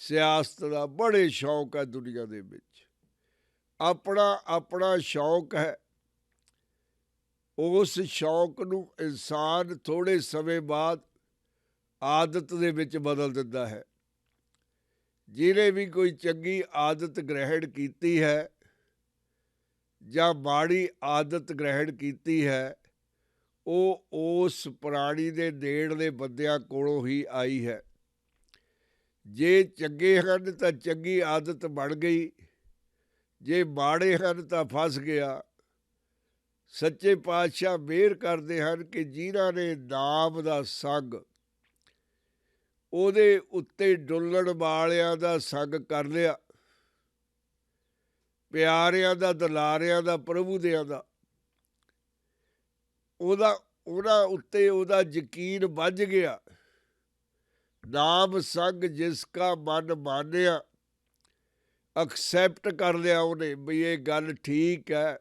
ਸਿਆਸਤ ਦਾ, ਬੜੇ ਸ਼ੌਕ ਹੈ ਦੁਨੀਆ ਦੇ ਵਿੱਚ। ਆਪਣਾ ਆਪਣਾ ਸ਼ੌਕ ਹੈ। ਉਸ ਸ਼ੌਕ ਨੂੰ ਇਨਸਾਨ ਥੋੜ੍ਹੇ ਸਮੇਂ ਬਾਅਦ ਆਦਤ ਦੇ ਵਿੱਚ ਬਦਲ ਦਿੰਦਾ ਹੈ। ਜਿਹਨੇ ਵੀ ਕੋਈ ਚੰਗੀ ਆਦਤ ਗ੍ਰਹਿਣ ਕੀਤੀ ਹੈ ਜਾਂ ਮਾੜੀ ਆਦਤ ਗ੍ਰਹਿਣ ਕੀਤੀ ਹੈ, ਉਹ ਉਸ ਪ੍ਰਾਣੀ ਦੇ ਨੇੜਲੇ ਬੰਦਿਆਂ ਕੋਲੋਂ ਹੀ ਆਈ ਹੈ। ਜੇ ਚੰਗੇ ਹਨ ਤਾਂ ਚੰਗੀ ਆਦਤ ਬਣ ਗਈ, ਜੇ ਮਾੜੇ ਹਨ ਤਾਂ ਫਸ ਗਿਆ। ਸੱਚੇ ਪਾਤਸ਼ਾਹ ਮਿਹਰ ਕਰਦੇ ਹਨ ਕਿ ਜਿਨ੍ਹਾਂ ਨੇ ਨਾਮ ਦਾ ਸੰਗ, ਉਹਦੇ ਉੱਤੇ ਡੁੱਲਣ ਵਾਲਿਆਂ ਦਾ ਸੰਗ ਕਰ ਲਿਆ, ਪਿਆਰਿਆਂ ਦਾ, ਦੁਲਾਰਿਆਂ ਦਾ, ਪ੍ਰਭੂ ਦਿਆਂ ਦਾ, ਉਹਨਾਂ ਉੱਤੇ ਉਹਦਾ ਯਕੀਨ ਵੱਜ ਗਿਆ। ਨਾਮ ਸੰਗ ਜਿਸ ਕਾ ਮਨ ਮਾਨਿਆ, ਐਕਸੈਪਟ ਕਰ ਲਿਆ ਉਹਨੇ ਵੀ ਇਹ ਗੱਲ ਠੀਕ ਹੈ।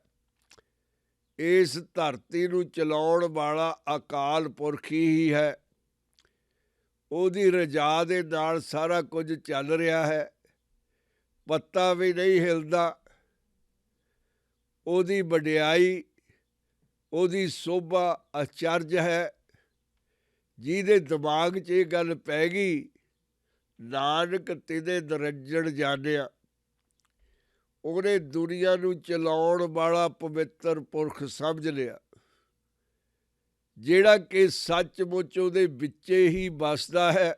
ਇਸ ਧਰਤੀ ਨੂੰ ਚਲਾਉਣ ਵਾਲਾ ਅਕਾਲ ਪੁਰਖ ਹੀ ਹੈ, ਉਹਦੀ ਰਜ਼ਾ ਦੇ ਨਾਲ ਸਾਰਾ ਕੁਝ ਚੱਲ ਰਿਹਾ ਹੈ, ਪੱਤਾ ਵੀ ਨਹੀਂ ਹਿਲਦਾ। ਉਹਦੀ ਵਡਿਆਈ, ਉਹਦੀ ਸੋਭਾ ਅਚਰਜ ਹੈ। ਜਿਹਦੇ ਦਿਮਾਗ 'ਚ ਇਹ ਗੱਲ ਪੈ ਗਈ, ਨਾਨਕ ਤਿਨੇ ਨਿਰੰਜਣ ਜਾਣਿਆ, ਉਹਨੇ ਦੁਨੀਆ ਨੂੰ ਚਲਾਉਣ ਵਾਲਾ ਪਵਿੱਤਰ ਪੁਰਖ ਸਮਝ ਲਿਆ, ਜਿਹੜਾ ਕਿ ਸੱਚਮੁੱਚ ਉਹਦੇ ਵਿੱਚੇ ਹੀ ਵੱਸਦਾ ਹੈ।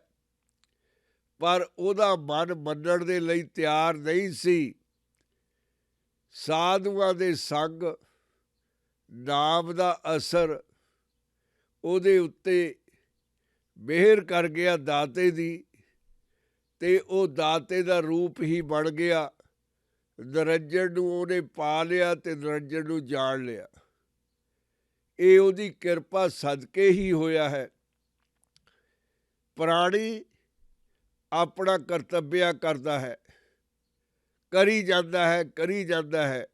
ਪਰ ਉਹਦਾ ਮਨ ਮੰਨਣ ਦੇ ਲਈ ਤਿਆਰ ਨਹੀਂ ਸੀ। ਸਾਧੂਆਂ ਦੇ ਸੰਗ, ਨਾਮ ਦਾ ਅਸਰ ਉਹਦੇ ਉੱਤੇ ਮਿਹਰ ਕਰ ਗਿਆ ਦਾਤੇ ਦੀ, ਤੇ ਉਹ ਦਾਤੇ ਦਾ ਰੂਪ ਹੀ ਬਣ ਗਿਆ। ਨਿਰੰਜਣ ਨੂੰ ਉਹਨੇ ਪਾ ਲਿਆ ਤੇ ਨਿਰੰਜਣ ਨੂੰ ਜਾਣ ਲਿਆ। ਇਹ ਉਹਦੀ ਕਿਰਪਾ ਸਦਕੇ ਹੀ ਹੋਇਆ ਹੈ। ਪ੍ਰਾਣੀ ਆਪਣਾ ਕਰਤੱਵਿਆ ਕਰਦਾ ਹੈ, ਕਰੀ ਜਾਂਦਾ ਹੈ, ਕਰੀ ਜਾਂਦਾ ਹੈ,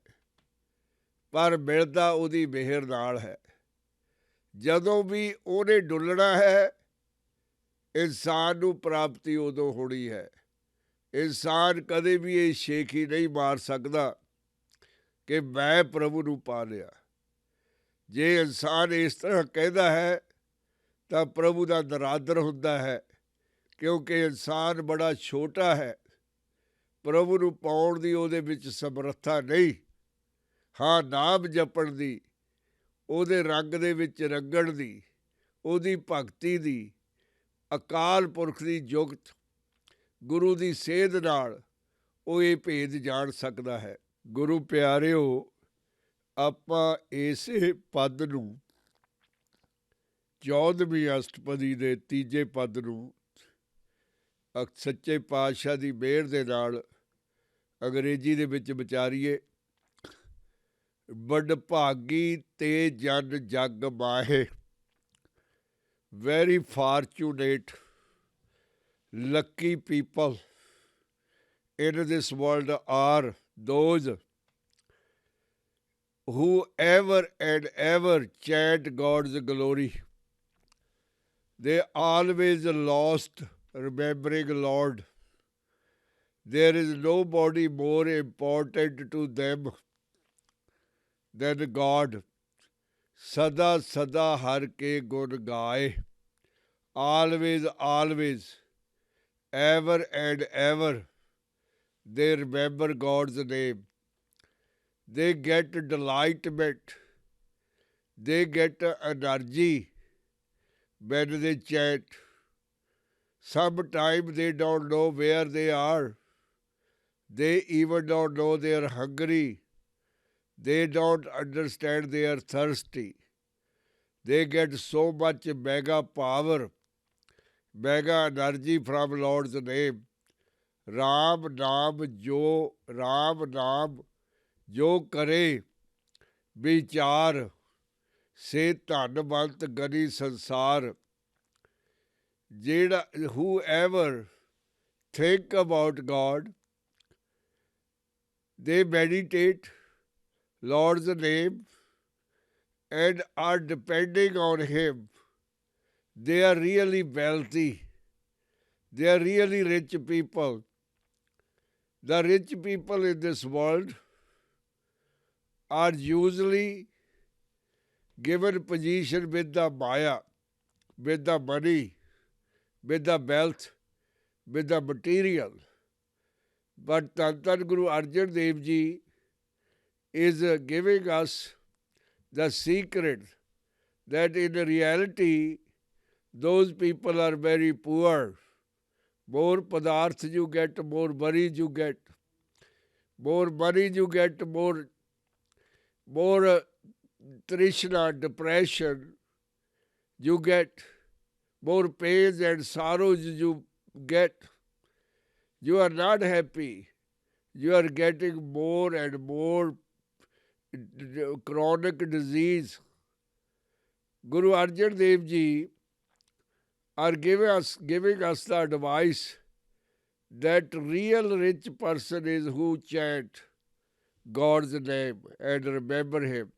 ਪਰ ਮਿਲਦਾ ਉਹਦੀ ਮਿਹਰ ਨਾਲ ਹੈ। ਜਦੋਂ ਵੀ ਉਹਨੇ ਡੁੱਲਣਾ ਹੈ, ਇਨਸਾਨ ਨੂੰ ਪ੍ਰਾਪਤੀ ਉਦੋਂ ਹੋਣੀ ਹੈ। ਇਨਸਾਨ ਕਦੇ ਵੀ ਇਹ ਸ਼ੇਖੀ ਨਹੀਂ ਮਾਰ ਸਕਦਾ ਕਿ ਮੈਂ ਪ੍ਰਭੂ ਨੂੰ ਪਾ ਲਿਆ। ਜੇ ਇਨਸਾਨ ਇਸ ਤਰ੍ਹਾਂ ਕਹਿੰਦਾ ਹੈ ਤਾਂ ਪ੍ਰਭੂ ਦਾ ਨਰਾਦਰ ਹੁੰਦਾ ਹੈ, ਕਿਉਂਕਿ ਇਨਸਾਨ ਬੜਾ ਛੋਟਾ ਹੈ। ਪ੍ਰਭੂ ਨੂੰ ਪਾਉਣ ਦੀ ਉਹਦੇ ਵਿੱਚ ਸਮਰੱਥਾ ਨਹੀਂ। ਹਾਂ, ਨਾਮ ਜਪਣ ਦੀ, ਉਹਦੇ ਰੰਗ ਦੇ ਵਿੱਚ ਰੰਗਣ ਦੀ, ਉਹਦੀ ਭਗਤੀ ਦੀ, ਅਕਾਲ ਪੁਰਖ ਦੀ ਜੁਗਤ, ਗੁਰੂ ਦੀ ਸੇਧ ਨਾਲ ਉਹ ਇਹ ਭੇਦ ਜਾਣ ਸਕਦਾ ਹੈ। ਗੁਰੂ ਪਿਆਰਿਓ, ਆਪਾਂ ਇਸੇ ਪਦ ਨੂੰ 14ਵੀਂ ਅਸ਼ਟਪਦੀ ਦੇ 3 ਪਦ ਨੂੰ ਸੱਚੇ ਪਾਤਸ਼ਾਹ ਦੀ ਮਿਹਰ ਦੇ ਨਾਲ ਅੰਗਰੇਜ਼ੀ ਦੇ ਵਿੱਚ ਵਿਚਾਰੀਏ। ਵਡਭਾਗੀ ਤੇ ਜਨ ਜਗ ਮਾਹੇ, very fortunate, lucky people in this world are those who ever and ever chant God's glory. They always lost remembering Lord. There is nobody more important to them than God. Sada sada har ke gun gaye. Always, always, ever and ever, they remember God's name. They get delightment. They get energy when they chant. Sometimes they don't know where they are. They even don't know they are hungry. They don't understand they are thirsty. They get so much mega power, mega energy from Lord's name. Ram Naam jo kare vichar, se dhanvant gani sansar. Whoever think about God, they meditate Lord's name and are depending on Him. They are really wealthy. They are really rich people. The rich people in this world are usually given position with the Maya, with the money, with the wealth, with the material. But Dhan Guru Arjan Dev Ji is giving us the secret that in reality those people are very poor. More padarth you get, more money you get. More money you get, more trishna, depression you get. More pains and sorrows you get. You are not happy. You are getting more and more chronic disease. Guru Arjan Dev Ji are giving us the advice that real rich person is who chant God's name and remember Him.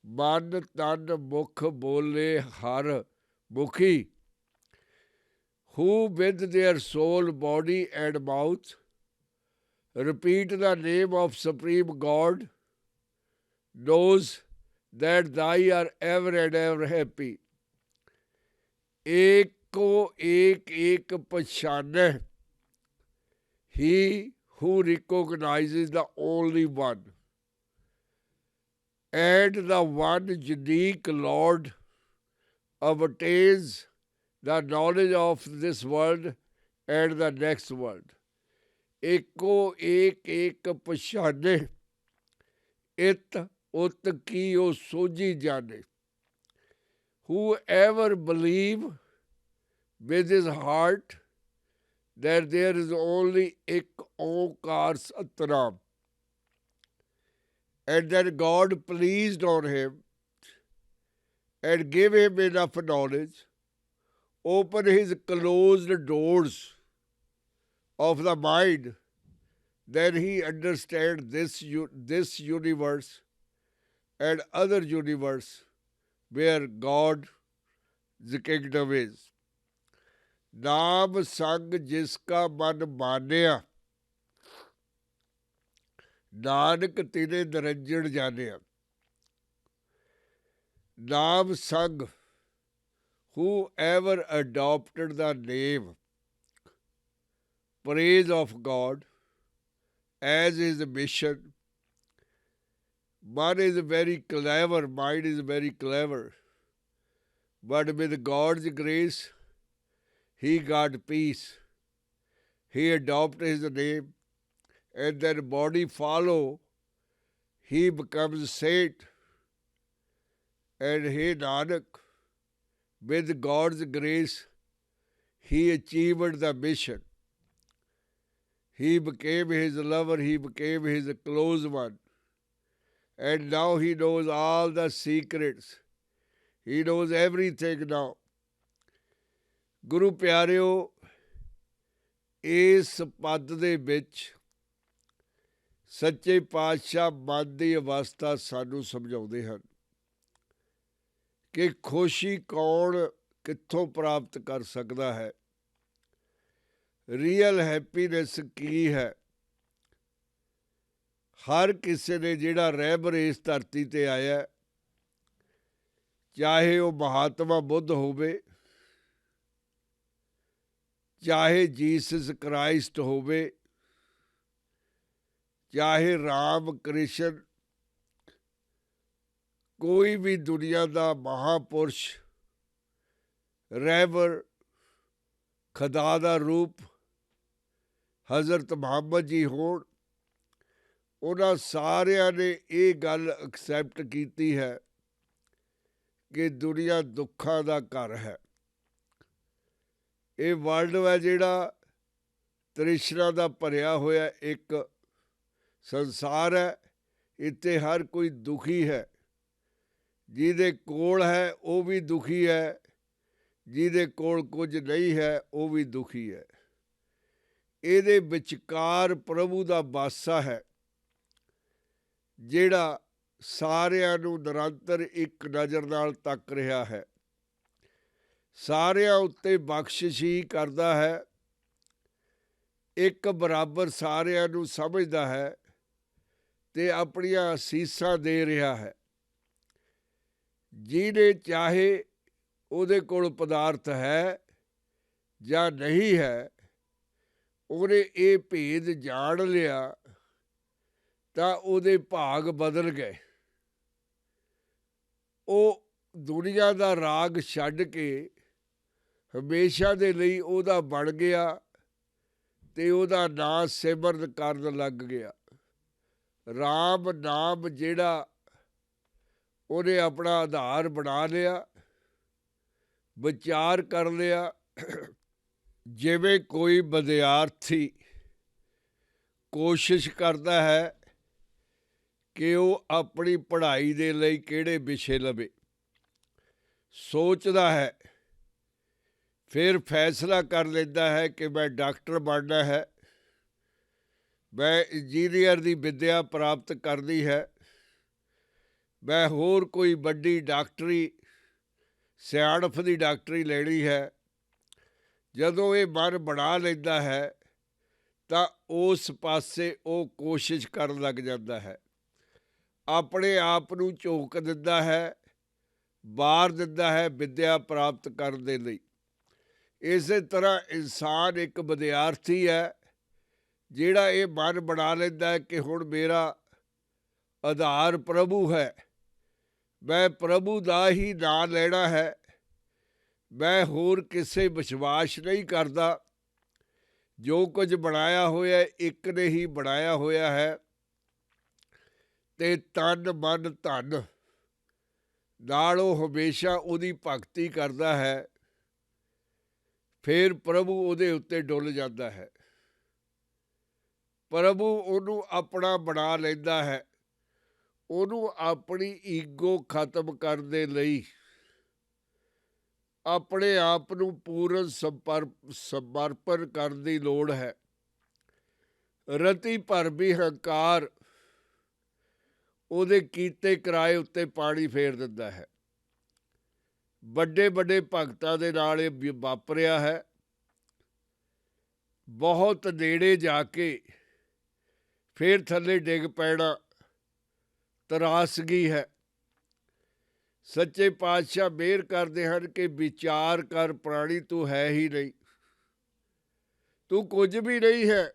Man tan mukh bole har mukhi, who with their soul, body and mouth repeat the name of Supreme God, knows that thy are ever and ever happy. Eko ek pachane, he who recognizes the only one, and the one unique Lord obtains the knowledge of this world and the next world. Eko ek pachane, it ut ki o soji jane. Whoever believe with his heart that there is only ek onkar satnam, and that God pleased on him and give him enough knowledge, open his closed doors of the mind, then he understands this universe and other universe where God's kingdom is. Naam sang jiska man manya, Nanak tine niranjan janiya. ਨਾਮ ਸੰਗ, whoever adopted the name, praise of God as his mission. One is very clever, mind is very clever, but with God's grace, he got peace. He adopted his name, and then body follow, he becomes saint. And hey Nanak, with God's grace, he achieved the mission. He became his lover, he became his close one. And now he knows all the secrets. He knows everything now. ਗੁਰੂ ਪਿਆਰਿਓ, ਇਸ ਪਦ ਦੇ ਵਿੱਚ ਸੱਚੇ ਪਾਤਸ਼ਾਹ ਮਨ ਦੀ ਅਵਸਥਾ ਸਾਨੂੰ ਸਮਝਾਉਂਦੇ ਹਨ ਕਿ ਖੁਸ਼ੀ ਕੌਣ ਕਿੱਥੋਂ ਪ੍ਰਾਪਤ ਕਰ ਸਕਦਾ ਹੈ, ਰੀਅਲ ਹੈਪੀਨੈਸ ਕੀ ਹੈ। ਹਰ ਕਿਸੇ ਨੇ ਜਿਹੜਾ ਰਹਿਬਰ ਇਸ ਧਰਤੀ 'ਤੇ ਆਇਆ, ਚਾਹੇ ਉਹ ਮਹਾਤਮਾ ਬੁੱਧ ਹੋਵੇ, ਚਾਹੇ ਜੀਸਸ ਕ੍ਰਾਈਸਟ ਹੋਵੇ, ਚਾਹੇ ਰਾਮ ਕ੍ਰਿਸ਼ਨ, ਕੋਈ ਵੀ ਦੁਨੀਆ ਦਾ ਮਹਾਂਪੁਰਸ਼, ਰਹਿਬਰ, ਖੁਦਾ ਦਾ ਰੂਪ ਹਜ਼ਰਤ ਮੁਹੰਮਦ ਜੀ ਹੋਣ, ਉਹਨਾਂ ਸਾਰਿਆਂ ਨੇ ਇਹ ਗੱਲ ਐਕਸੈਪਟ ਕੀਤੀ ਹੈ ਕਿ ਦੁਨੀਆ ਦੁੱਖਾਂ ਦਾ ਘਰ ਹੈ। ਇਹ ਵਰਲਡ ਹੈ ਜਿਹੜਾ ਤ੍ਰਿਸ਼ਨਾ ਦਾ ਭਰਿਆ ਹੋਇਆ ਇੱਕ ਸੰਸਾਰ ਹੈ। ਇੱਥੇ ਹਰ ਕੋਈ ਦੁਖੀ ਹੈ, ਜਿਹਦੇ ਕੋਲ ਹੈ ਉਹ ਵੀ ਦੁਖੀ ਹੈ, ਜਿਹਦੇ ਕੋਲ ਕੁਝ ਨਹੀਂ ਹੈ ਉਹ ਵੀ ਦੁਖੀ ਹੈ। ਇਹਦੇ ਵਿਚਕਾਰ ਪ੍ਰਭੂ ਦਾ ਵਾਸਾ ਹੈ, ਜਿਹੜਾ ਸਾਰਿਆਂ ਨੂੰ ਨਿਰੰਤਰ ਇੱਕ ਨਜ਼ਰ ਨਾਲ ਤੱਕ ਰਿਹਾ ਹੈ, ਸਾਰਿਆਂ ਉੱਤੇ ਬਖਸ਼ਿਸ਼ ਹੀ ਕਰਦਾ ਹੈ, ਇੱਕ ਬਰਾਬਰ ਸਾਰਿਆਂ ਨੂੰ ਸਮਝਦਾ ਹੈ ਅਤੇ ਆਪਣੀਆਂ ਅਸੀਸਾਂ ਦੇ ਰਿਹਾ ਹੈ। ਜਿਹਨੇ ਚਾਹੇ ਉਹਦੇ ਕੋਲ ਪਦਾਰਥ ਹੈ ਜਾਂ ਨਹੀਂ ਹੈ, ਉਹਨੇ ਇਹ ਭੇਦ ਜਾਣ ਲਿਆ ਤਾਂ ਉਹਦੇ ਭਾਗ ਬਦਲ ਗਏ। ਉਹ ਦੁਨੀਆ ਦਾ ਰਾਗ ਛੱਡ ਕੇ ਹਮੇਸ਼ਾ ਦੇ ਲਈ ਉਹਦਾ ਬਣ ਗਿਆ ਅਤੇ ਉਹਦਾ ਨਾਂ ਸਿਮਰਨ ਕਰਨ ਲੱਗ ਗਿਆ। ਰਾਮ ਨਾਮ ਜਿਹੜਾ ਉਹਨੇ ਆਪਣਾ ਆਧਾਰ ਬਣਾ ਲਿਆ, ਵਿਚਾਰ ਕਰ ਲਿਆ। ਜਿਵੇਂ ਕੋਈ ਵਿਦਿਆਰਥੀ ਕੋਸ਼ਿਸ਼ ਕਰਦਾ ਹੈ ਕਿ ਉਹ ਆਪਣੀ ਪੜ੍ਹਾਈ ਦੇ ਲਈ ਕਿਹੜੇ ਵਿਸ਼ੇ ਲਵੇ, ਸੋਚਦਾ ਹੈ, ਫਿਰ ਫੈਸਲਾ ਕਰ ਲੈਂਦਾ ਹੈ ਕਿ ਮੈਂ ਡਾਕਟਰ ਬਣਨਾ ਹੈ, ਮੈਂ ਇੰਜੀਨੀਅਰ ਦੀ ਵਿੱਦਿਆ ਪ੍ਰਾਪਤ ਕਰਨੀ ਹੈ, ਮੈਂ ਹੋਰ ਕੋਈ ਵੱਡੀ ਡਾਕਟਰੀ ਸਿਆਣਪ ਦੀ ਡਾਕਟਰੀ ਲੈਣੀ ਹੈ। ਜਦੋਂ ਇਹ ਮਨ ਬਣਾ ਲੈਂਦਾ ਹੈ ਤਾਂ ਉਸ ਪਾਸੇ ਉਹ ਕੋਸ਼ਿਸ਼ ਕਰਨ ਲੱਗ ਜਾਂਦਾ ਹੈ, ਆਪਣੇ ਆਪ ਨੂੰ ਝੋਕ ਦਿੰਦਾ ਹੈ, ਵਾਰ ਦਿੰਦਾ ਹੈ ਵਿੱਦਿਆ ਪ੍ਰਾਪਤ ਕਰਨ ਦੇ ਲਈ। ਇਸੇ ਤਰ੍ਹਾਂ ਇਨਸਾਨ ਇੱਕ ਵਿਦਿਆਰਥੀ ਹੈ ਜਿਹੜਾ ਇਹ ਮਨ ਬਣਾ ਲੈਂਦਾ ਹੈ ਕਿ ਹੁਣ ਮੇਰਾ ਆਧਾਰ ਪ੍ਰਭੂ ਹੈ, ਮੈਂ ਪ੍ਰਭੂ ਦਾ ਹੀ ਨਾਂ ਲੈਣਾ ਹੈ, ਮੈਂ ਹੋਰ ਕਿਸੇ ਵਿਸ਼ਵਾਸ ਨਹੀਂ ਕਰਦਾ। ਜੋ ਕੁਝ ਬਣਾਇਆ ਹੋਇਆ ਇੱਕ ਨੇ ਹੀ ਬਣਾਇਆ ਹੋਇਆ ਹੈ ਅਤੇ ਤਨ ਮਨ ਧਨ ਨਾਲ ਉਹ ਹਮੇਸ਼ਾ ਉਹਦੀ ਭਗਤੀ ਕਰਦਾ ਹੈ। ਫਿਰ ਪ੍ਰਭੂ ਉਹਦੇ ਉੱਤੇ ਡੁੱਲ ਜਾਂਦਾ ਹੈ, ਪ੍ਰਭੂ ਉਹਨੂੰ ਆਪਣਾ ਬਣਾ ਲੈਂਦਾ ਹੈ। ਉਹਨੂੰ ਆਪਣੀ ਈਗੋ ਖਤਮ ਕਰਨ ਦੇ ਲਈ ਆਪਣੇ ਆਪ ਨੂੰ ਪੂਰਨ ਸਮਰਪਣ ਕਰਨ ਦੀ ਲੋੜ ਹੈ। ਰਤੀ ਭਰ ਵੀ ਹੰਕਾਰ ਉਹਦੇ ਕੀਤੇ ਕਿਰਾਏ ਉੱਤੇ ਪਾਣੀ ਫੇਰ ਦਿੰਦਾ ਹੈ। ਵੱਡੇ ਵੱਡੇ ਭਗਤਾਂ ਦੇ ਨਾਲ ਇਹ ਵਾਪਰਿਆ ਹੈ। ਬਹੁਤ ਨੇੜੇ ਜਾ ਕੇ ਫਿਰ ਥੱਲੇ ਡਿੱਗ ਪੈਣਾ ਤਰਾਸਗੀ ਹੈ। ਸੱਚੇ ਪਾਤਸ਼ਾਹ ਮਿਹਰ ਕਰਦੇ ਹਨ ਕਿ ਵਿਚਾਰ ਕਰ ਪ੍ਰਾਣੀ, ਤੂੰ ਹੈ ਹੀ ਨਹੀਂ, ਤੂੰ ਕੁਝ ਵੀ ਨਹੀਂ ਹੈ।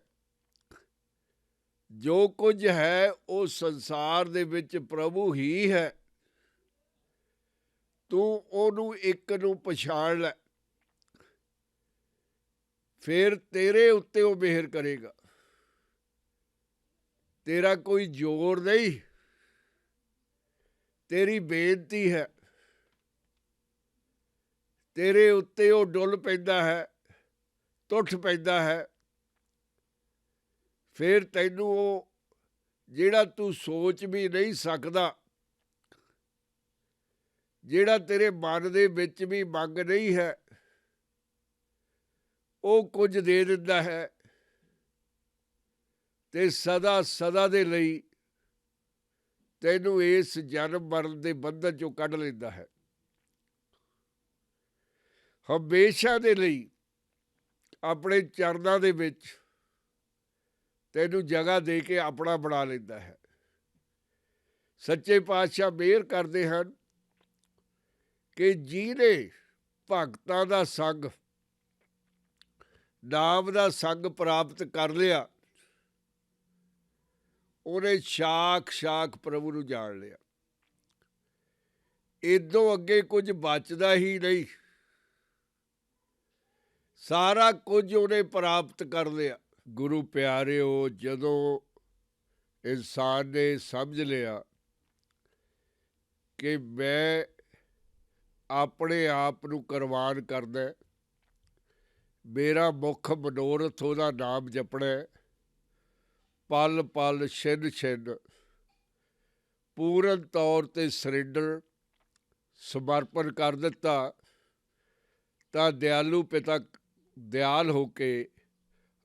ਜੋ ਕੁਝ ਹੈ ਉਹ ਸੰਸਾਰ ਦੇ ਵਿੱਚ ਪ੍ਰਭੂ ਹੀ ਹੈ। ਤੂੰ ਉਹਨੂੰ ਇੱਕ ਨੂੰ ਪਛਾਣ ਲੈ, ਫਿਰ ਤੇਰੇ ਉੱਤੇ ਉਹ ਮਿਹਰ ਕਰੇਗਾ। ਤੇਰਾ ਕੋਈ ਜ਼ੋਰ ਨਹੀਂ, ਤੇਰੀ ਬੇਨਤੀ ਹੈ, ਤੇਰੇ ਉੱਤੇ ਉਹ ਡੁੱਲ ਪੈਂਦਾ ਹੈ, ਟੁੱਟ ਪੈਂਦਾ ਹੈ। ਫਿਰ ਤੈਨੂੰ ਉਹ ਜਿਹੜਾ ਤੂੰ ਸੋਚ ਵੀ ਨਹੀਂ ਸਕਦਾ, ਜਿਹੜਾ ਤੇਰੇ ਮਨ ਦੇ ਵਿੱਚ ਵੀ ਮੰਗ ਨਹੀਂ ਹੈ, ਉਹ ਕੁਝ ਦੇ ਦਿੰਦਾ ਹੈ ਤੇ ਸਦਾ ਸਦਾ ਦੇ ਲਈ ਤੈਨੂੰ ਇਸ ਜਨਮ ਮਰਨ ਦੇ ਬੰਧਨ ਚੋਂ ਕੱਢ ਲੈਂਦਾ ਹੈ। ਹਮੇਸ਼ਾ ਦੇ ਲਈ ਆਪਣੇ ਚਰਨਾਂ ਦੇ ਵਿੱਚ ਤੈਨੂੰ ਜਗ੍ਹਾ ਦੇ ਕੇ ਆਪਣਾ ਬਣਾ ਲੈਂਦਾ ਹੈ। ਸੱਚੇ ਪਾਤਸ਼ਾਹ ਮਿਹਰ ਕਰਦੇ ਹਨ ਕਿ ਜਿਹਨੇ ਭਗਤਾਂ ਦਾ ਸੰਗ, ਨਾਮ ਦਾ ਸੰਗ ਪ੍ਰਾਪਤ ਕਰ ਲਿਆ, ਉਹਨੇ ਸਾਖਸ਼ਾਤ ਪ੍ਰਭੂ ਨੂੰ ਜਾਣ ਲਿਆ। ਇਦੋਂ ਅੱਗੇ ਕੁਝ ਬਚਦਾ ਹੀ ਨਹੀਂ, ਸਾਰਾ ਕੁਝ ਉਹਨੇ ਪ੍ਰਾਪਤ ਕਰ ਲਿਆ। ਗੁਰੂ ਪਿਆਰਿਓ, ਜਦੋਂ ਇਨਸਾਨ ਨੇ ਸਮਝ ਲਿਆ ਕਿ ਮੈਂ ਆਪਣੇ ਆਪ ਨੂੰ ਕੁਰਬਾਨ ਕਰਦਾ, ਮੇਰਾ ਮੁੱਖ ਮਨੋਰਥ ਉਹਦਾ ਨਾਮ ਜਪਣਾ, ਪਲ ਪਲ ਛਿਨ ਛਿਨ ਪੂਰਨ ਤੌਰ 'ਤੇ ਸਰੈਂਡਰ ਸਮਰਪਣ ਕਰ ਦਿੱਤਾ, ਤਾਂ ਦਿਆਲੂ ਪਿਤਾ ਦਿਆਲ ਹੋ ਕੇ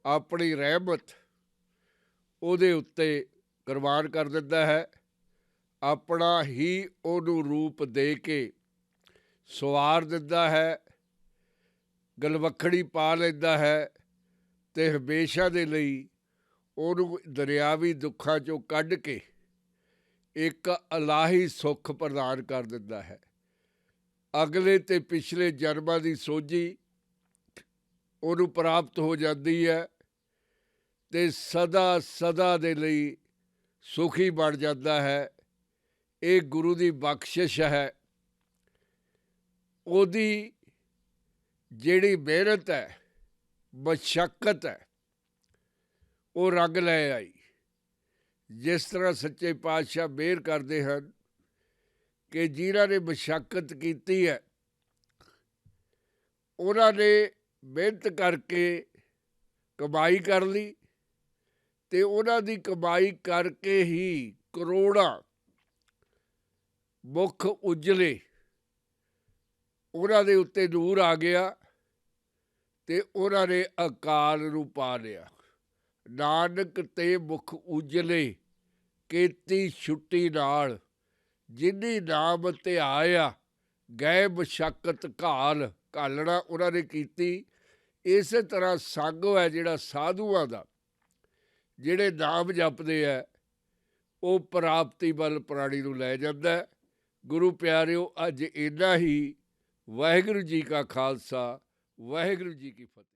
ਆਪਣੀ ਰਹਿਮਤ ਉਹਦੇ ਉੱਤੇ ਕੁਰਬਾਨ ਕਰ ਦਿੰਦਾ ਹੈ। ਆਪਣਾ ਹੀ ਉਹਨੂੰ ਰੂਪ ਦੇ ਕੇ ਸਵਾਰ ਦਿੰਦਾ ਹੈ, ਗਲਵੱਖੜੀ ਪਾ ਲੈਂਦਾ ਹੈ ਅਤੇ ਹਮੇਸ਼ਾ ਦੇ ਲਈ ਉਹਨੂੰ ਦਰਿਆਵੀ ਦੁੱਖਾਂ 'ਚੋਂ ਕੱਢ ਕੇ ਇੱਕ ਇਲਾਹੀ ਸੁੱਖ ਪ੍ਰਦਾਨ ਕਰ ਦਿੰਦਾ ਹੈ। ਅਗਲੇ ਅਤੇ ਪਿਛਲੇ ਜਨਮਾਂ ਦੀ ਸੋਝੀ ਉਹਨੂੰ ਪ੍ਰਾਪਤ ਹੋ ਜਾਂਦੀ ਹੈ ਅਤੇ ਸਦਾ ਸਦਾ ਦੇ ਲਈ ਸੁਖੀ ਬਣ ਜਾਂਦਾ ਹੈ। ਇਹ ਗੁਰੂ ਦੀ ਬਖਸ਼ਿਸ਼ ਹੈ। ਉਹਦੀ ਜਿਹੜੀ ਮਿਹਨਤ ਹੈ, ਮਸ਼ੱਕਤ ਹੈ, ਉਹ ਰੰਗ ਲੈ ਆਈ। ਜਿਸ ਤਰ੍ਹਾਂ ਸੱਚੇ ਪਾਤਸ਼ਾਹ ਮਿਹਰ ਕਰਦੇ ਹਨ ਕਿ ਜਿਨ੍ਹਾਂ ਨੇ ਮਸ਼ੱਕਤ ਕੀਤੀ ਹੈ, ਉਹਨਾਂ ਨੇ ਮਿਹਨਤ ਕਰਕੇ ਕਮਾਈ ਕਰ ਲਈ ਅਤੇ ਉਹਨਾਂ ਦੀ ਕਮਾਈ ਕਰਕੇ ਹੀ ਕਰੋੜਾਂ ਮੁੱਖ ਉਜਲੇ ਉਹਨਾਂ ਦੇ ਉੱਤੇ ਨੂਰ ਆ ਗਿਆ ਅਤੇ ਉਹਨਾਂ ਨੇ ਅਕਾਲ ਨੂੰ ਪਾ ਲਿਆ। ਨਾਨਕ ਤੇ ਮੁੱਖ ਉਜਲੇ ਕੀਤੀ ਛੁੱਟੀ ਨਾਲ, ਜਿਨੀ ਨਾਮ ਧਿਆਇਆ ਗਏ ਮਸ਼ੱਕਤ ਘਾਲ। ਘਾਲਣਾ ਉਹਨਾਂ ਨੇ ਕੀਤੀ। ਇਸੇ ਤਰ੍ਹਾਂ ਸੰਗ ਹੈ ਜਿਹੜਾ ਸਾਧੂਆਂ ਦਾ, ਜਿਹੜੇ ਨਾਮ ਜਪਦੇ ਹੈ, ਉਹ ਪ੍ਰਾਪਤੀ ਵੱਲ ਪ੍ਰਾਣੀ ਨੂੰ ਲੈ ਜਾਂਦਾ। ਗੁਰੂ ਪਿਆਰਿਓ, ਅੱਜ ਇੰਨਾ ਹੀ। ਵਾਹਿਗੁਰੂ ਜੀ ਕਾ ਖਾਲਸਾ, ਵਾਹਿਗੁਰੂ ਜੀ ਕੀ ਫਤਿਹ।